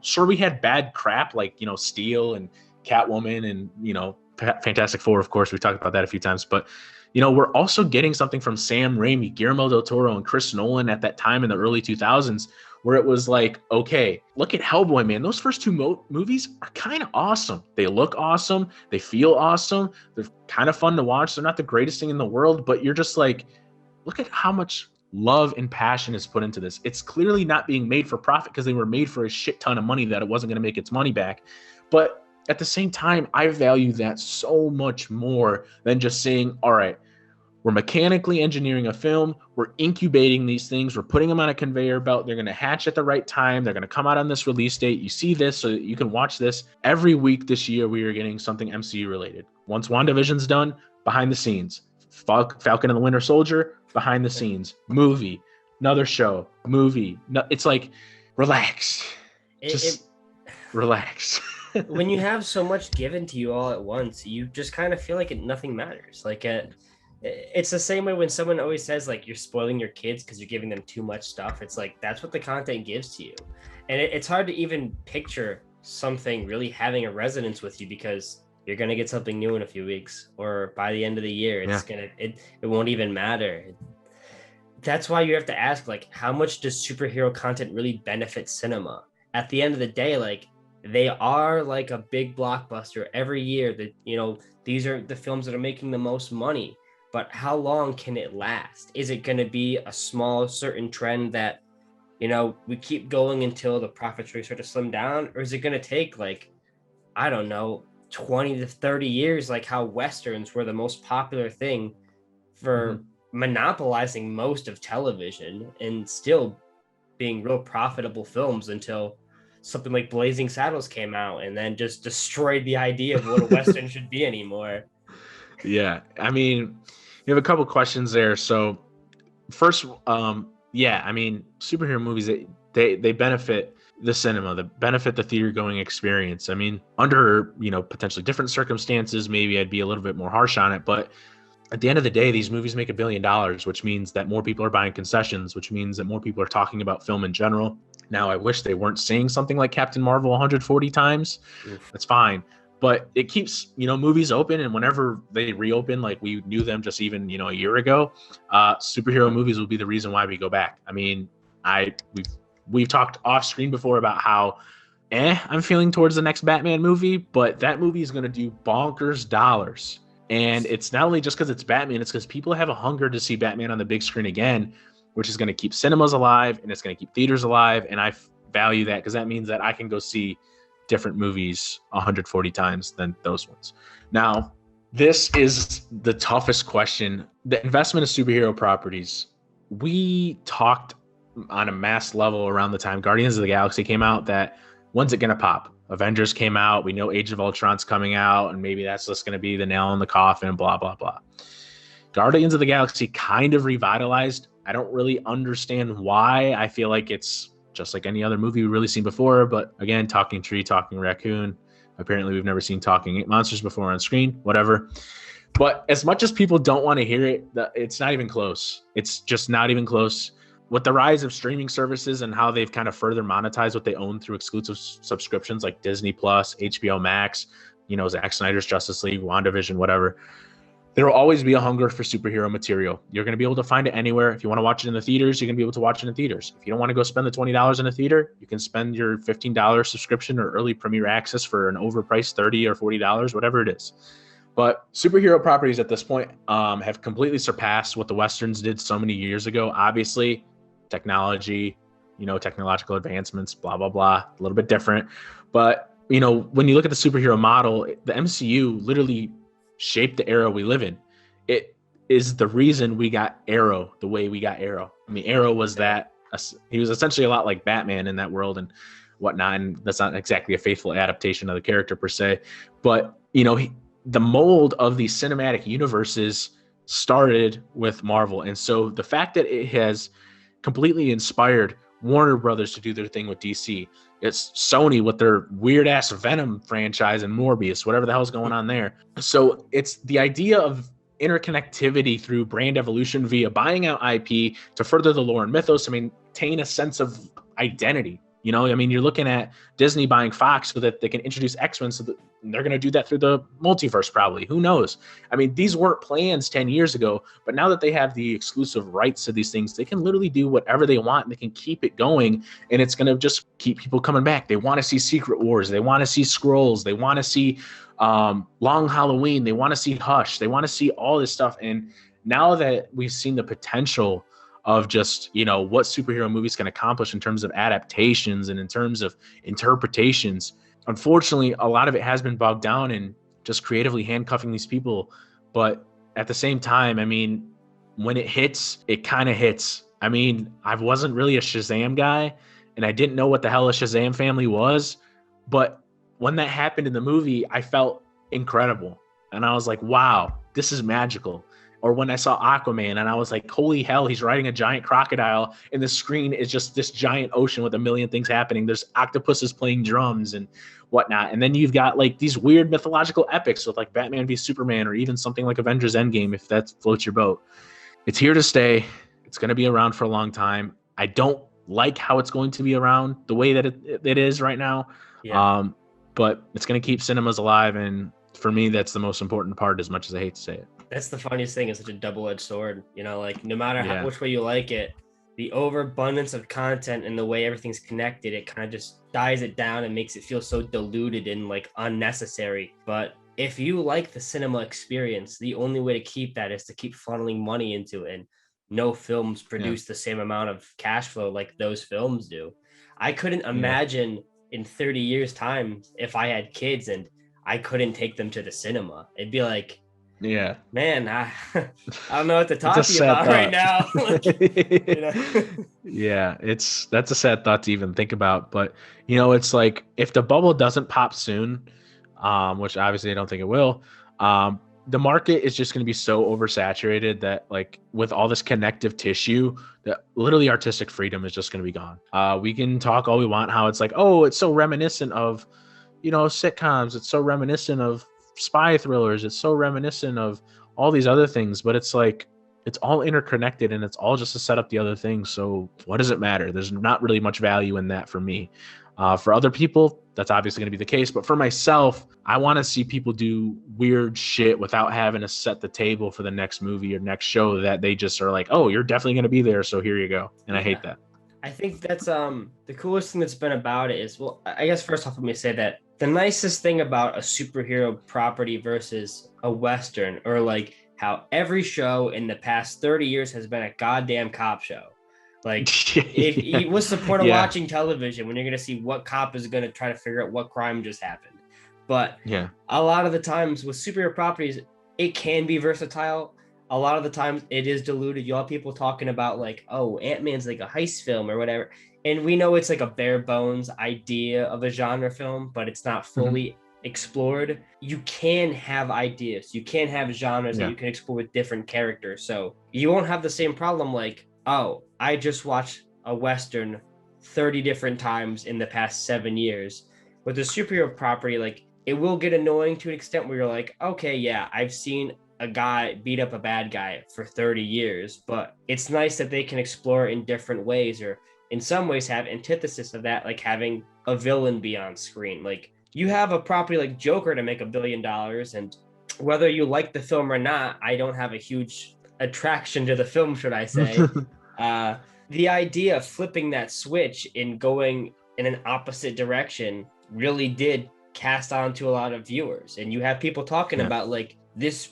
Sure, we had bad crap like, Steel and Catwoman and, Fantastic Four, of course. We talked about that a few times. But, we're also getting something from Sam Raimi, Guillermo del Toro, and Chris Nolan at that time in the early 2000s where it was like, okay, look at Hellboy, man. Those first two movies are kind of awesome. They look awesome. They feel awesome. They're kind of fun to watch. They're not the greatest thing in the world, but you're just like, look at how much love and passion is put into this. It's clearly not being made for profit because they were made for a shit ton of money that it wasn't going to make its money back. But at the same time, I value that so much more than just saying, all right, we're mechanically engineering a film. We're incubating these things. We're putting them on a conveyor belt. They're going to hatch at the right time. They're going to come out on this release date. You see this so that you can watch this. Every week this year, we are getting something MCU related. Once WandaVision's done, behind the scenes. Falcon and the Winter Soldier, behind the scenes. Movie, another show, movie. No, it's like, relax. Relax. When you have so much given to you all at once, you just kind of feel like nothing matters. Like it's the same way when someone always says like you're spoiling your kids because you're giving them too much stuff. It's like that's what the content gives to you, and it's hard to even picture something really having a resonance with you, because you're gonna get something new in a few weeks, or by the end of the year, Yeah. it won't even matter. That's why you have to ask, like, how much does superhero content really benefit cinema? At the end of the day, like, they are like a big blockbuster every year. That, these are the films that are making the most money. But how long can it last? Is it going to be a small certain trend that, we keep going until the profits really start to slim down? Or is it going to take, like, I don't know, 20 to 30 years, like how Westerns were the most popular thing for monopolizing most of television and still being real profitable films, until something like Blazing Saddles came out and then just destroyed the idea of what a Western should be anymore. Yeah. I mean, you have a couple questions there. So first, yeah, I mean, superhero movies, they benefit the cinema, they benefit the theater going experience. I mean, under, potentially different circumstances, maybe I'd be a little bit more harsh on it, but at the end of the day, these movies make $1 billion, which means that more people are buying concessions, which means that more people are talking about film in general. Now, I wish they weren't saying something like Captain Marvel 140 times. Oof. That's fine. But it keeps, movies open. And whenever they reopen, like we knew them just even, a year ago, superhero movies will be the reason why we go back. I mean, we've talked off screen before about how I'm feeling towards the next Batman movie, but that movie is going to do bonkers dollars. And it's not only just because it's Batman, it's because people have a hunger to see Batman on the big screen again, which is going to keep cinemas alive and it's going to keep theaters alive. And I value that because that means that I can go see different movies 140 times than those ones. Now, this is the toughest question. The investment of superhero properties. We talked on a mass level around the time Guardians of the Galaxy came out that when's it going to pop? Avengers came out. We know Age of Ultron's coming out, and maybe that's just going to be the nail in the coffin, blah, blah, blah. Guardians of the Galaxy kind of revitalized. I don't really understand why. I feel like it's just like any other movie we've really seen before. But again, talking tree, talking raccoon. Apparently, we've never seen talking monsters before on screen, whatever. But as much as people don't want to hear it, it's not even close. It's just not even close. With the rise of streaming services and how they've kind of further monetized what they own through exclusive subscriptions like Disney Plus, HBO Max, Zack Snyder's Justice League, WandaVision, whatever, there will always be a hunger for superhero material. You're going to be able to find it anywhere. If you want to watch it in the theaters, you're going to be able to watch it in theaters. If you don't want to go spend the $20 in a theater, you can spend your $15 subscription or early premiere access for an overpriced $30 or $40, whatever it is. But superhero properties at this point have completely surpassed what the Westerns did so many years ago. Obviously, technology, technological advancements, blah, blah, blah, a little bit different. But, when you look at the superhero model, the MCU literally shaped the era we live in. It is the reason we got Arrow the way we got Arrow. I mean, Arrow was he was essentially a lot like Batman in that world and whatnot. And that's not exactly a faithful adaptation of the character per se. But, the mold of these cinematic universes started with Marvel. And so the fact that it has completely inspired Warner Brothers to do their thing with DC. It's Sony with their weird ass Venom franchise and Morbius, whatever the hell's going on there. So it's the idea of interconnectivity through brand evolution via buying out IP to further the lore and mythos to maintain a sense of identity. You're looking at Disney buying Fox so that they can introduce X-Men, so that they're going to do that through the multiverse probably. Who knows? These weren't plans 10 years ago, but now that they have the exclusive rights to these things, they can literally do whatever they want and they can keep it going, and it's going to just keep people coming back. They want to see Secret Wars. They want to see Skrulls. They want to see Long Halloween. They want to see Hush. They want to see all this stuff. And now that we've seen the potential of just, what superhero movies can accomplish in terms of adaptations and in terms of interpretations, unfortunately, a lot of it has been bogged down in just creatively handcuffing these people. But at the same time, when it hits, it kind of hits. I wasn't really a Shazam guy, and I didn't know what the hell a Shazam family was. But when that happened in the movie, I felt incredible. And I was like, wow, this is magical. Or when I saw Aquaman and I was like, holy hell, he's riding a giant crocodile and the screen is just this giant ocean with a million things happening. There's octopuses playing drums and whatnot. And then you've got like these weird mythological epics with like Batman v Superman, or even something like Avengers Endgame, if that floats your boat. It's here to stay. It's going to be around for a long time. I don't like how it's going to be around the way that it is right now. Yeah. But it's going to keep cinemas alive. And for me, that's the most important part, as much as I hate to say it. That's the funniest thing. It's such a double-edged sword. You know, like no matter Yeah. which way you like it, the overabundance of content and the way everything's connected, it kind of just dies it down and makes it feel so diluted and like unnecessary. But if you like the cinema experience, the only way to keep that is to keep funneling money into it. And no films Yeah. produce the same amount of cash flow like those films do. I couldn't Yeah. imagine in 30 years' time if I had kids and I couldn't take them to the cinema. It'd be like, Yeah. man, I don't know what to It's talk a to you sad about right now. thought. You know? Yeah, that's a sad thought to even think about. But it's like if the bubble doesn't pop soon, which obviously I don't think it will, the market is just going to be so oversaturated that like with all this connective tissue, that literally artistic freedom is just going to be gone. We can talk all we want how it's like, oh, it's so reminiscent of sitcoms. It's so reminiscent of spy thrillers. It's so reminiscent of all these other things, but it's like it's all interconnected and it's all just to set up the other things. So what does it matter? There's not really much value in that for me. For other people, that's obviously going to be the case. But for myself, I want to see people do weird shit without having to set the table for the next movie or next show that they just are like, oh, you're definitely going to be there. So here you go. And I hate that. I think that's the coolest thing that's been about it is, well, I guess first off, let me say that the nicest thing about a superhero property versus a Western, or like how every show in the past 30 years has been a goddamn cop show. Like, what's the point of watching television when you're going to see what cop is going to try to figure out what crime just happened? But a lot of the times with superhero properties, it can be versatile. A lot of the times it is diluted. You'll have people talking about like, oh, Ant-Man's like a heist film or whatever. And we know it's like a bare bones idea of a genre film, but it's not fully explored. You can have ideas. You can have genres that you can explore with different characters. So you won't have the same problem like, oh, I just watched a Western 30 different times in the past 7 years. With a superhero property, like it will get annoying to an extent where you're like, okay, yeah, I've seen a guy beat up a bad guy for 30 years, but it's nice that they can explore in different ways, or in some ways have antithesis of that, like having a villain be on screen. Like you have a property like Joker to make $1 billion, and whether you like the film or not, I don't have a huge attraction to the film, should I say. The idea of flipping that switch and going in an opposite direction really did cast on to a lot of viewers. And you have people talking about like this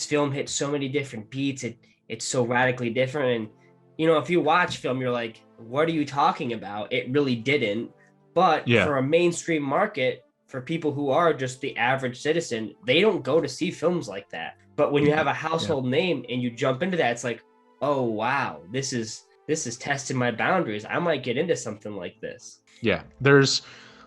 film hit so many different beats. It's so radically different. And, if you watch film, you're like, what are you talking about? It really didn't. But for a mainstream market, for people who are just the average citizen, they don't go to see films like that. But when you have a household name and you jump into that, it's like, oh, wow, this is testing my boundaries. I might get into something like this. Yeah, there's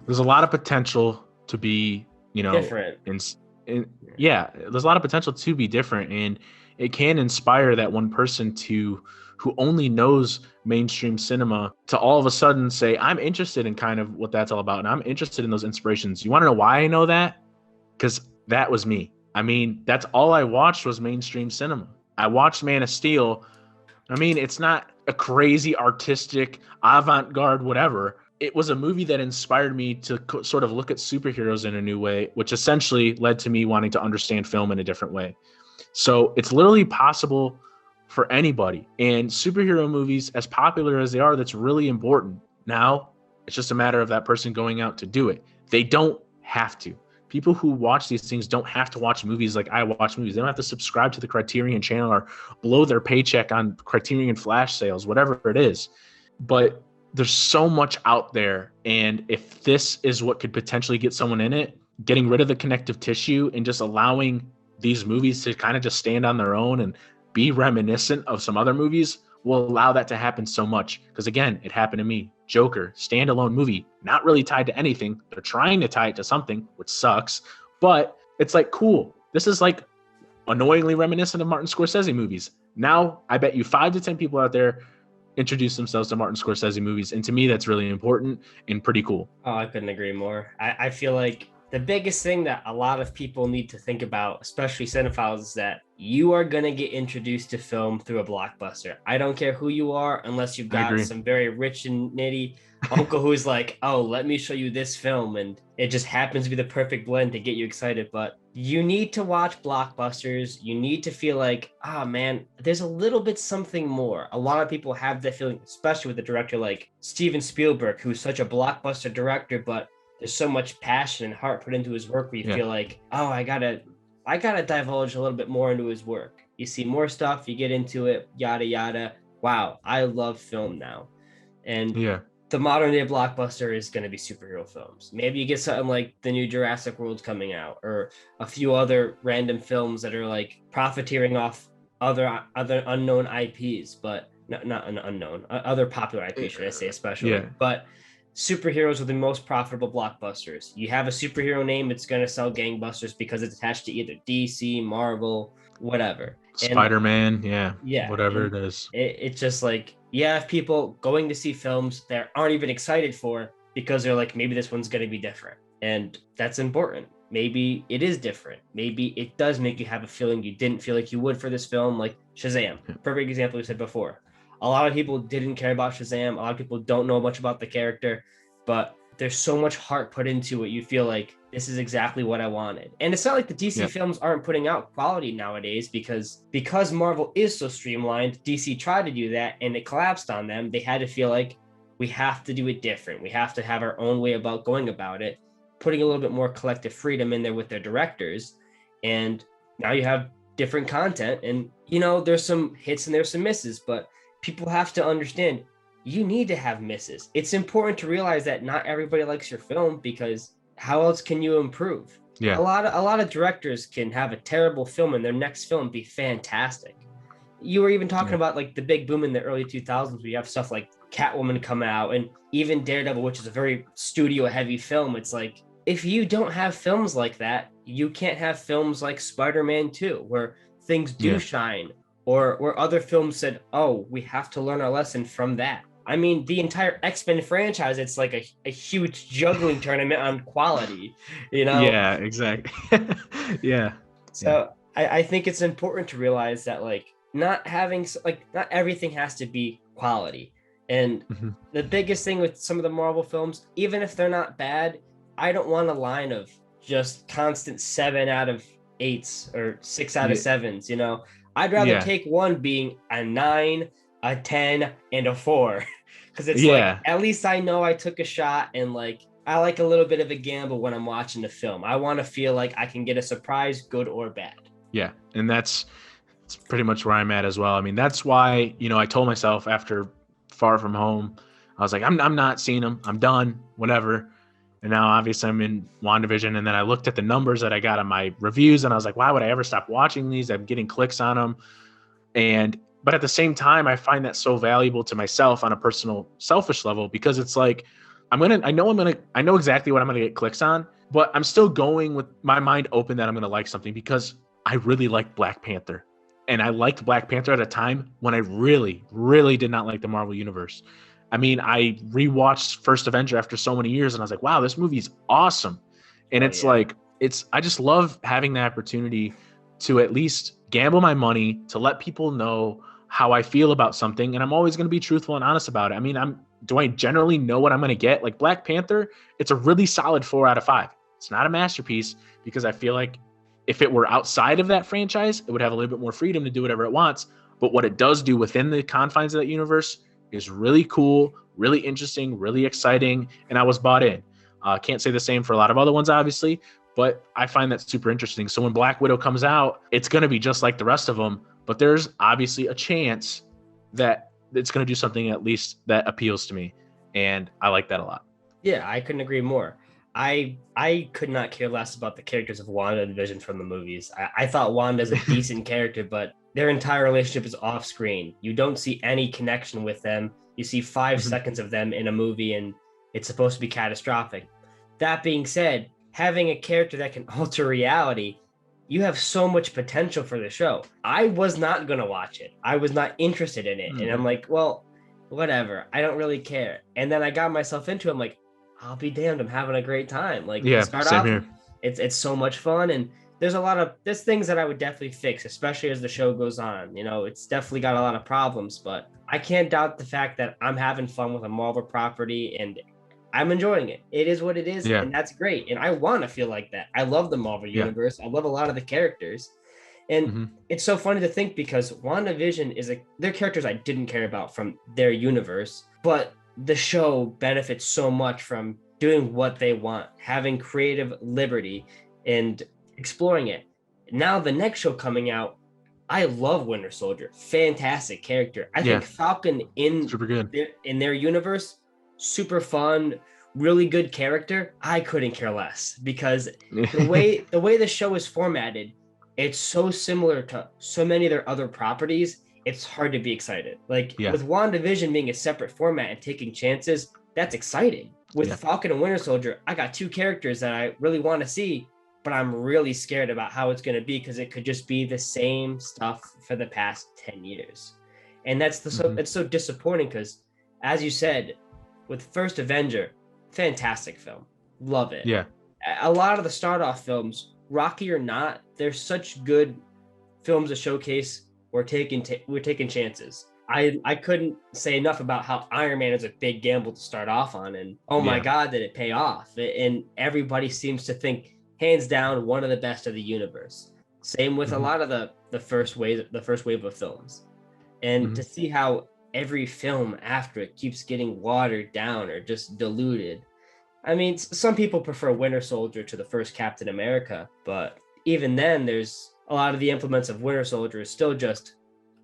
a lot of potential to be, different. There's a lot of potential to be different, and it can inspire that one person who only knows mainstream cinema to all of a sudden say, I'm interested in kind of what that's all about, and I'm interested in those inspirations. You want to know why I know that? Because that was me. I mean, that's all I watched was mainstream cinema. I watched Man of Steel. I mean, it's not a crazy artistic avant-garde whatever. It was a movie that inspired me to sort of look at superheroes in a new way, which essentially led to me wanting to understand film in a different way. So it's literally possible for anybody. And superhero movies, as popular as they are, that's really important. Now, it's just a matter of that person going out to do it. They don't have to. People who watch these things don't have to watch movies like I watch movies. They don't have to subscribe to the Criterion channel or blow their paycheck on Criterion Flash sales, whatever it is. But there's so much out there. And if this is what could potentially get someone in it, getting rid of the connective tissue and just allowing these movies to kind of just stand on their own and be reminiscent of some other movies will allow that to happen so much. Because again, it happened to me. Joker, standalone movie, not really tied to anything. They're trying to tie it to something, which sucks. But it's like, cool. This is like annoyingly reminiscent of Martin Scorsese movies. Now, I bet you 5 to 10 people out there introduce themselves to Martin Scorsese movies. And to me, that's really important and pretty cool. Oh, I couldn't agree more. I feel like the biggest thing that a lot of people need to think about, especially cinephiles, is that you are going to get introduced to film through a blockbuster. I don't care who you are, unless you've I got agree. some very rich and nitty uncle who's like, oh, let me show you this film. And it just happens to be the perfect blend to get you excited. But you need to watch blockbusters. You need to feel like, oh man, there's a little bit something more. A lot of people have that feeling, especially with a director like Steven Spielberg, who's such a blockbuster director, but there's so much passion and heart put into his work where you feel like, oh, I gotta divulge a little bit more into his work. You see more stuff, you get into it, yada yada. Wow, I love film now. And the modern day blockbuster is going to be superhero films. Maybe you get something like the new Jurassic World's coming out, or a few other random films that are like profiteering off other unknown IPs, but not an unknown, other popular IP, should I say, especially. But superheroes are the most profitable blockbusters. You have a superhero name, it's going to sell gangbusters because it's attached to either DC, Marvel, whatever. Spider-Man, yeah, whatever it is. It's just like, you have people going to see films that aren't even excited for because they're like, maybe this one's going to be different. And that's important. Maybe it is different. Maybe it does make you have a feeling you didn't feel like you would for this film, like Shazam. Perfect example we said before. A lot of people didn't care about Shazam. A lot of people don't know much about the character, but there's so much heart put into it. You feel like this is exactly what I wanted. And it's not like the DC films aren't putting out quality nowadays because Marvel is so streamlined. DC tried to do that and it collapsed on them. They had to feel like we have to do it different. We have to have our own way about going about it, putting a little bit more collective freedom in there with their directors. And now you have different content, and there's some hits and there's some misses, but people have to understand you need to have misses. It's important to realize that not everybody likes your film, because how else can you improve? A lot of directors can have a terrible film and their next film be fantastic. You were even talking about like the big boom in the early 2000s where you have stuff like Catwoman come out, and even Daredevil, which is a very studio heavy film. It's like, if you don't have films like that, you can't have films like Spider-Man 2 where things do shine, or where other films said, oh, we have to learn our lesson from that. I mean, the entire X-Men franchise, it's like a huge juggling tournament on quality, Yeah, exactly. So I think it's important to realize that not everything has to be quality. And the biggest thing with some of the Marvel films, even if they're not bad, I don't want a line of just constant 7 out of 8s or 6 out of 7s, I'd rather take one being a 9, a 10, and a 4. Because it's like, at least I know I took a shot, and I like a little bit of a gamble when I'm watching the film. I want to feel like I can get a surprise, good or bad. Yeah, and that's pretty much where I'm at as well. I mean, that's why, I told myself after Far From Home, I was like, I'm not seeing them. I'm done, whatever. And now obviously I'm in WandaVision, and then I looked at the numbers that I got on my reviews, and I was like, why would I ever stop watching these? I'm getting clicks on them. But at the same time, I find that so valuable to myself on a personal, selfish level, because it's like, I know exactly what I'm going to get clicks on, but I'm still going with my mind open that I'm going to like something, because I really liked Black Panther. And I liked Black Panther at a time when I really, really did not like the Marvel Universe. I mean, I rewatched First Avenger after so many years, and I was like, wow, this movie's awesome. And I just love having the opportunity to at least gamble my money, to let people know how I feel about something. And I'm always going to be truthful and honest about it. I mean, do I generally know what I'm going to get? Like Black Panther, it's a really solid 4 out of 5. It's not a masterpiece, because I feel like if it were outside of that franchise, it would have a little bit more freedom to do whatever it wants. But what it does do within the confines of that universe is really cool, really interesting, really exciting, and I was bought in. Can't say the same for a lot of other ones, obviously, but I find that super interesting. So when Black Widow comes out, it's going to be just like the rest of them, but there's obviously a chance that it's going to do something at least that appeals to me, and I like that a lot. Yeah, I couldn't agree more. I could not care less about the characters of Wanda and Vision from the movies. I thought Wanda's a decent character, but their entire relationship is off screen. You don't see any connection with them. You see 5 seconds of them in a movie, and it's supposed to be catastrophic. That being said, having a character that can alter reality, you have so much potential for the show. I was not going to watch it. I was not interested in it. And I'm like, well, whatever. I don't really care. And then I got myself into it. I'm like, I'll be damned. I'm having a great time. Start off, here. It's so much fun, and there's things that I would definitely fix, especially as the show goes on. You know, it's definitely got a lot of problems, but I can't doubt the fact that I'm having fun with a Marvel property and I'm enjoying it. It is what it is, Yeah. and that's great. And I want to feel like that. I love the Marvel Yeah. universe. I love a lot of the characters. And Hmm. it's so funny to think because WandaVision they're characters I didn't care about from their universe, but the show benefits so much from doing what they want, having creative liberty and exploring it. Now the next show coming out, I love Winter Soldier. Fantastic character. I Yeah. think Falcon Super good. in their universe, super fun, really good character. I couldn't care less because the way the show is formatted, it's so similar to so many of their other properties. It's hard to be excited. Like Yeah. with WandaVision being a separate format and taking chances, that's exciting. With Yeah. Falcon and Winter Soldier, I got two characters that I really want to see, but I'm really scared about how it's going to be because it could just be the same stuff for the past 10 years. And it's so disappointing because, as you said, with First Avenger, fantastic film. Love it. Yeah. A lot of the start off films, Rocky or not, they're such good films to showcase. We're taking chances. I couldn't say enough about how Iron Man is a big gamble to start off on, and oh my Yeah. God, did it pay off? And everybody seems to think hands down one of the best of the universe. Same with a lot of the first wave of films, and to see how every film after it keeps getting watered down or just diluted. I mean, some people prefer Winter Soldier to the first Captain America, but even then, there's a lot of the implements of Winter Soldier is still just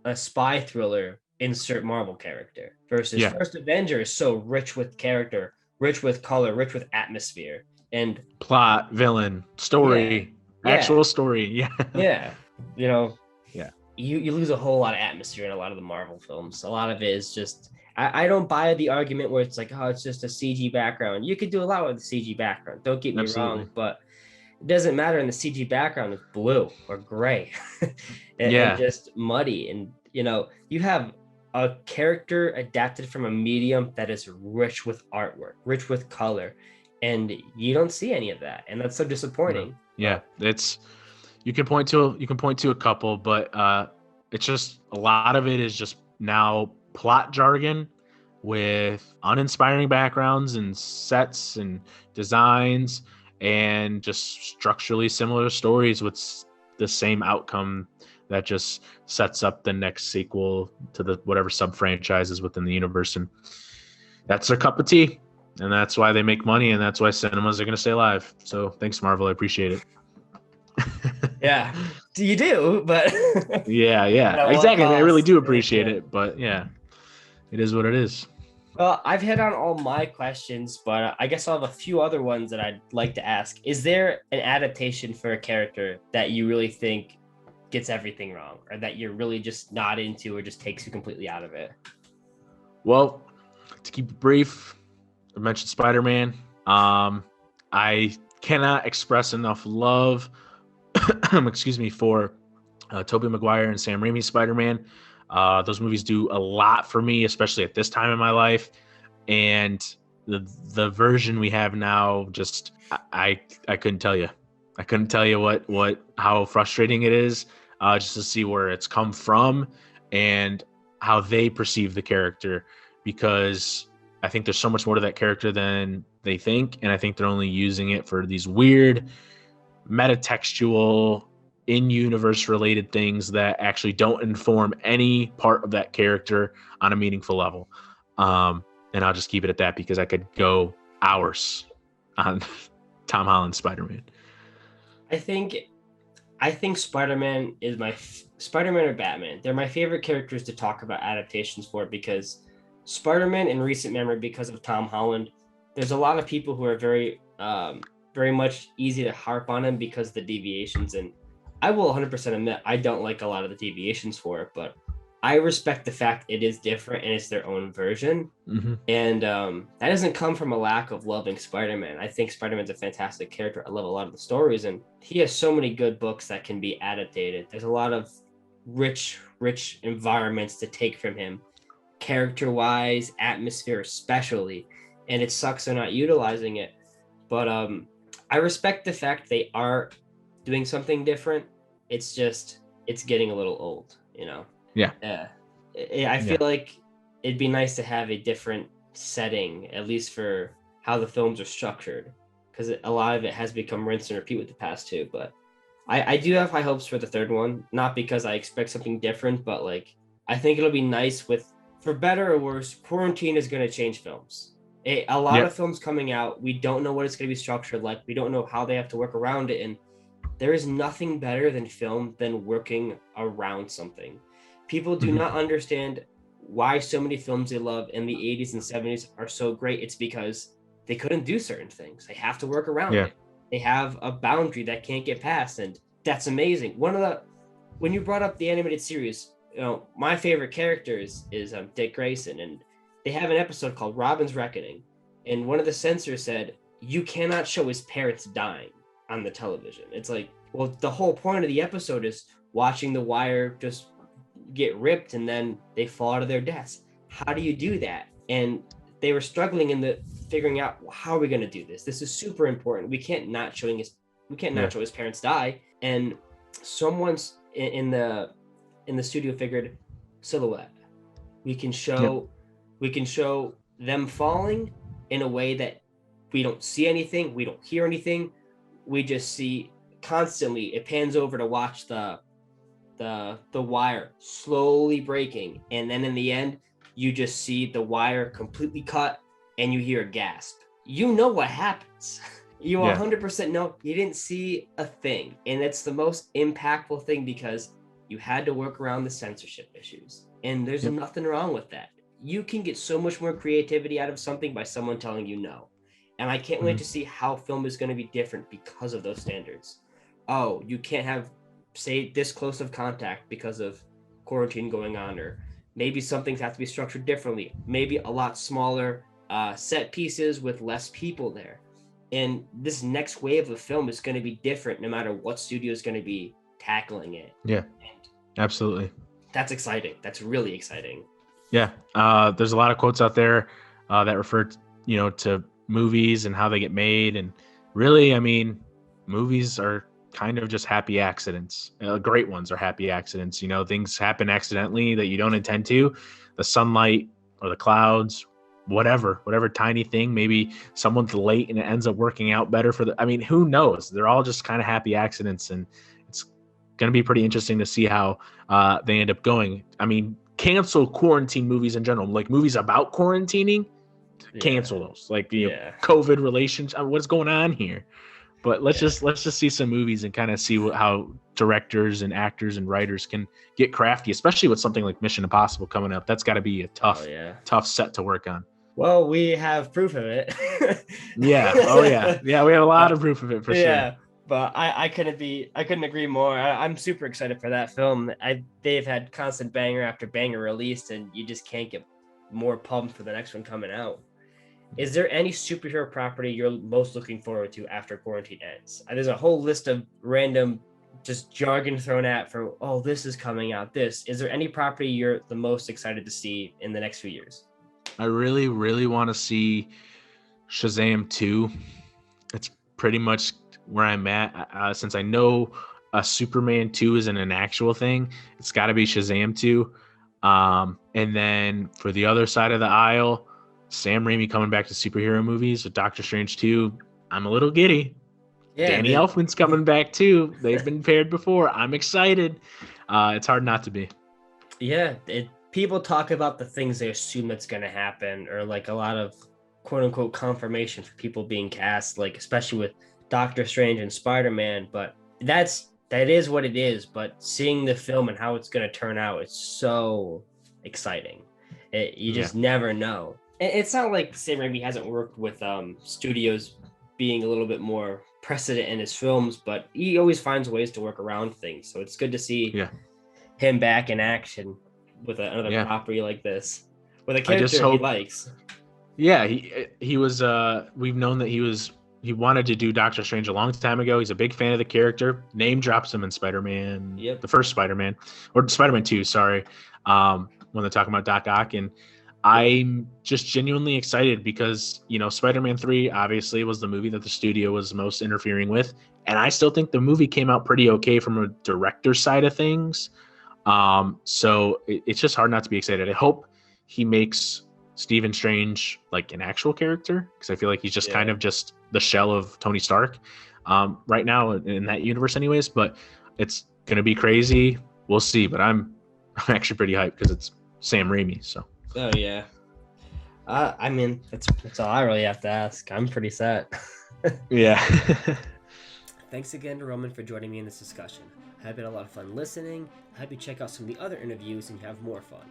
a spy thriller, insert Marvel character, versus Yeah. First Avenger is so rich with character, rich with color, rich with atmosphere, and Plot, villain, story, yeah, actual story. Yeah. yeah, you know, Yeah. you lose a whole lot of atmosphere in a lot of the Marvel films. A lot of it is just I don't buy the argument where it's like, oh, it's just a CG background. You could do a lot with the CG background. Don't get me Absolutely. wrong, but it doesn't matter in the CG background is blue or gray and Yeah. just muddy. And you have a character adapted from a medium that is rich with artwork, rich with color, and you don't see any of that, and that's so disappointing. Yeah. You can point to a couple, but it's just a lot of it is just now plot jargon with uninspiring backgrounds and sets and designs and just structurally similar stories with the same outcome that just sets up the next sequel to the whatever sub franchises within the universe. And that's their cup of tea. And that's why they make money, and that's why cinemas are going to stay alive. So thanks, Marvel. I appreciate it. Yeah, you do, but yeah, exactly. I really do appreciate it, but yeah, it is what it is. Well, I've hit on all my questions, but I guess I'll have a few other ones that I'd like to ask. Is there an adaptation for a character that you really think gets everything wrong, or that you're really just not into, or just takes you completely out of it? Well, to keep it brief, I mentioned Spider-Man. I cannot express enough love, excuse me, for Tobey Maguire and Sam Raimi's Spider-Man. Those movies do a lot for me, especially at this time in my life. And the version we have now, just I couldn't tell you. I couldn't tell you how frustrating it is just to see where it's come from and how they perceive the character, because I think there's so much more to that character than they think, and I think they're only using it for these weird metatextual in-universe related things that actually don't inform any part of that character on a meaningful level. And I'll just keep it at that because I could go hours on Tom Holland's Spider-Man. I think Spider-Man is Spider-Man or Batman. They're my favorite characters to talk about adaptations for, because Spider-Man in recent memory, because of Tom Holland, there's a lot of people who are very much easy to harp on him because of the deviations, and I will 100% admit I don't like a lot of the deviations for it, but I respect the fact it is different and it's their own version. Mm-hmm. And that doesn't come from a lack of loving Spider-Man. I think Spider-Man's a fantastic character. I love a lot of the stories, and he has so many good books that can be adapted. There's a lot of rich environments to take from him, character-wise, atmosphere especially, and it sucks they're not utilizing it. But I respect the fact they are doing something different. It's just it's getting a little old, you know. Yeah. Yeah. I feel Yeah. like it'd be nice to have a different setting, at least for how the films are structured, because a lot of it has become rinse and repeat with the past two. But I do have high hopes for the third one, not because I expect something different, but like I think it'll be nice with, for better or worse, quarantine is going to change films. A lot of Yep. films coming out, we don't know what it's going to be structured like. We don't know how they have to work around it. And there is nothing better than film than working around something. People do Mhm. not understand why so many films they love in the 80s and 70s are so great. It's because they couldn't do certain things. They have to work around Yeah. it. They have a boundary that can't get passed, and that's amazing. When you brought up the animated series, you know, my favorite character is Dick Grayson, and they have an episode called Robin's Reckoning, and one of the censors said you cannot show his parents dying on the television. It's like, well, the whole point of the episode is watching the wire just get ripped and then they fall to their deaths. How do you do that? And they were struggling in the figuring out, well, how are we going to do this? This is super important. We can't Yeah. not show his parents die. And someone's in the studio figured silhouette. We can Yep. show them falling in a way that we don't see anything, we don't hear anything, we just see constantly. It pans over to watch the wire slowly breaking, and then in the end you just see the wire completely cut and you hear a gasp. You know what happens. You Yeah. 100% know you didn't see a thing, and it's the most impactful thing because you had to work around the censorship issues, and there's Yep. nothing wrong with that. You can get so much more creativity out of something by someone telling you no. And I can't wait Mhm. to see how film is going to be different because of those standards. Oh, you can't have, say, this close of contact because of quarantine going on, or maybe some things have to be structured differently. Maybe a lot smaller set pieces with less people there. And this next wave of film is going to be different no matter what studio is going to be tackling it. Yeah. And Absolutely. that's exciting. That's really exciting. Yeah. There's a lot of quotes out there that refer, to movies and how they get made, and really, I mean, movies are kind of just happy accidents. Great ones are happy accidents. Things happen accidentally that you don't intend to. The sunlight or the clouds, whatever tiny thing. Maybe someone's late and it ends up working out better for the. I mean, who knows? They're all just kind of happy accidents, and it's going to be pretty interesting to see how they end up going. I mean, cancel quarantine movies in general, like movies about quarantining. Cancel those, like COVID relations. What's going on here? But let's just see some movies and kind of see how directors and actors and writers can get crafty, especially with something like Mission Impossible coming up. That's got to be a tough set to work on. Well, we have proof of it. Yeah. Oh yeah. Yeah. We have a lot of proof of it for sure. But I couldn't agree more. I'm super excited for that film. They've had constant banger after banger released, and you just can't get more pumped for the next one coming out. Is there any superhero property you're most looking forward to after quarantine ends? There's a whole list of random just jargon thrown at for, oh, this is coming out. Is there any property you're the most excited to see in the next few years? I really, really want to see Shazam 2. It's pretty much where I'm at. Since I know Superman 2 isn't an actual thing, it's got to be Shazam 2. And then for the other side of the aisle, Sam Raimi coming back to superhero movies with Doctor Strange 2. I'm a little giddy. Yeah, Danny Elfman's coming back too. They've been paired before. I'm excited. It's hard not to be. Yeah, people talk about the things they assume that's going to happen, or like a lot of quote unquote confirmation for people being cast, like especially with Doctor Strange and Spider-Man. But that is what it is. But seeing the film and how it's going to turn out, it's so exciting. You just never know. It's not like Sam Raimi hasn't worked with studios being a little bit more precedent in his films, but he always finds ways to work around things. So it's good to see him back in action with another property like this, with a character he likes. Yeah, he was. We've known that he wanted to do Doctor Strange a long time ago. He's a big fan of the character. Name drops him in Spider-Man, the first Spider-Man, or Spider-Man 2. Sorry, when they're talking about Doc Ock, and I'm just genuinely excited because, Spider-Man 3 obviously was the movie that the studio was most interfering with. And I still think the movie came out pretty okay from a director's side of things. So it's just hard not to be excited. I hope he makes Stephen Strange like an actual character, because I feel like he's just kind of just the shell of Tony Stark right now in that universe anyways. But it's going to be crazy. We'll see. But I'm actually pretty hyped because it's Sam Raimi. So. Oh yeah. I mean, that's all I really have to ask. I'm pretty set. Yeah. Thanks again to Roman for joining me in this discussion. I've had a lot of fun listening. I hope you check out some of the other interviews and you have more fun.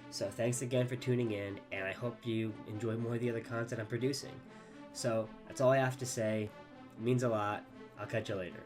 So thanks again for tuning in, and I hope you enjoy more of the other content I'm producing. So that's all I have to say. It means a lot. I'll catch you later.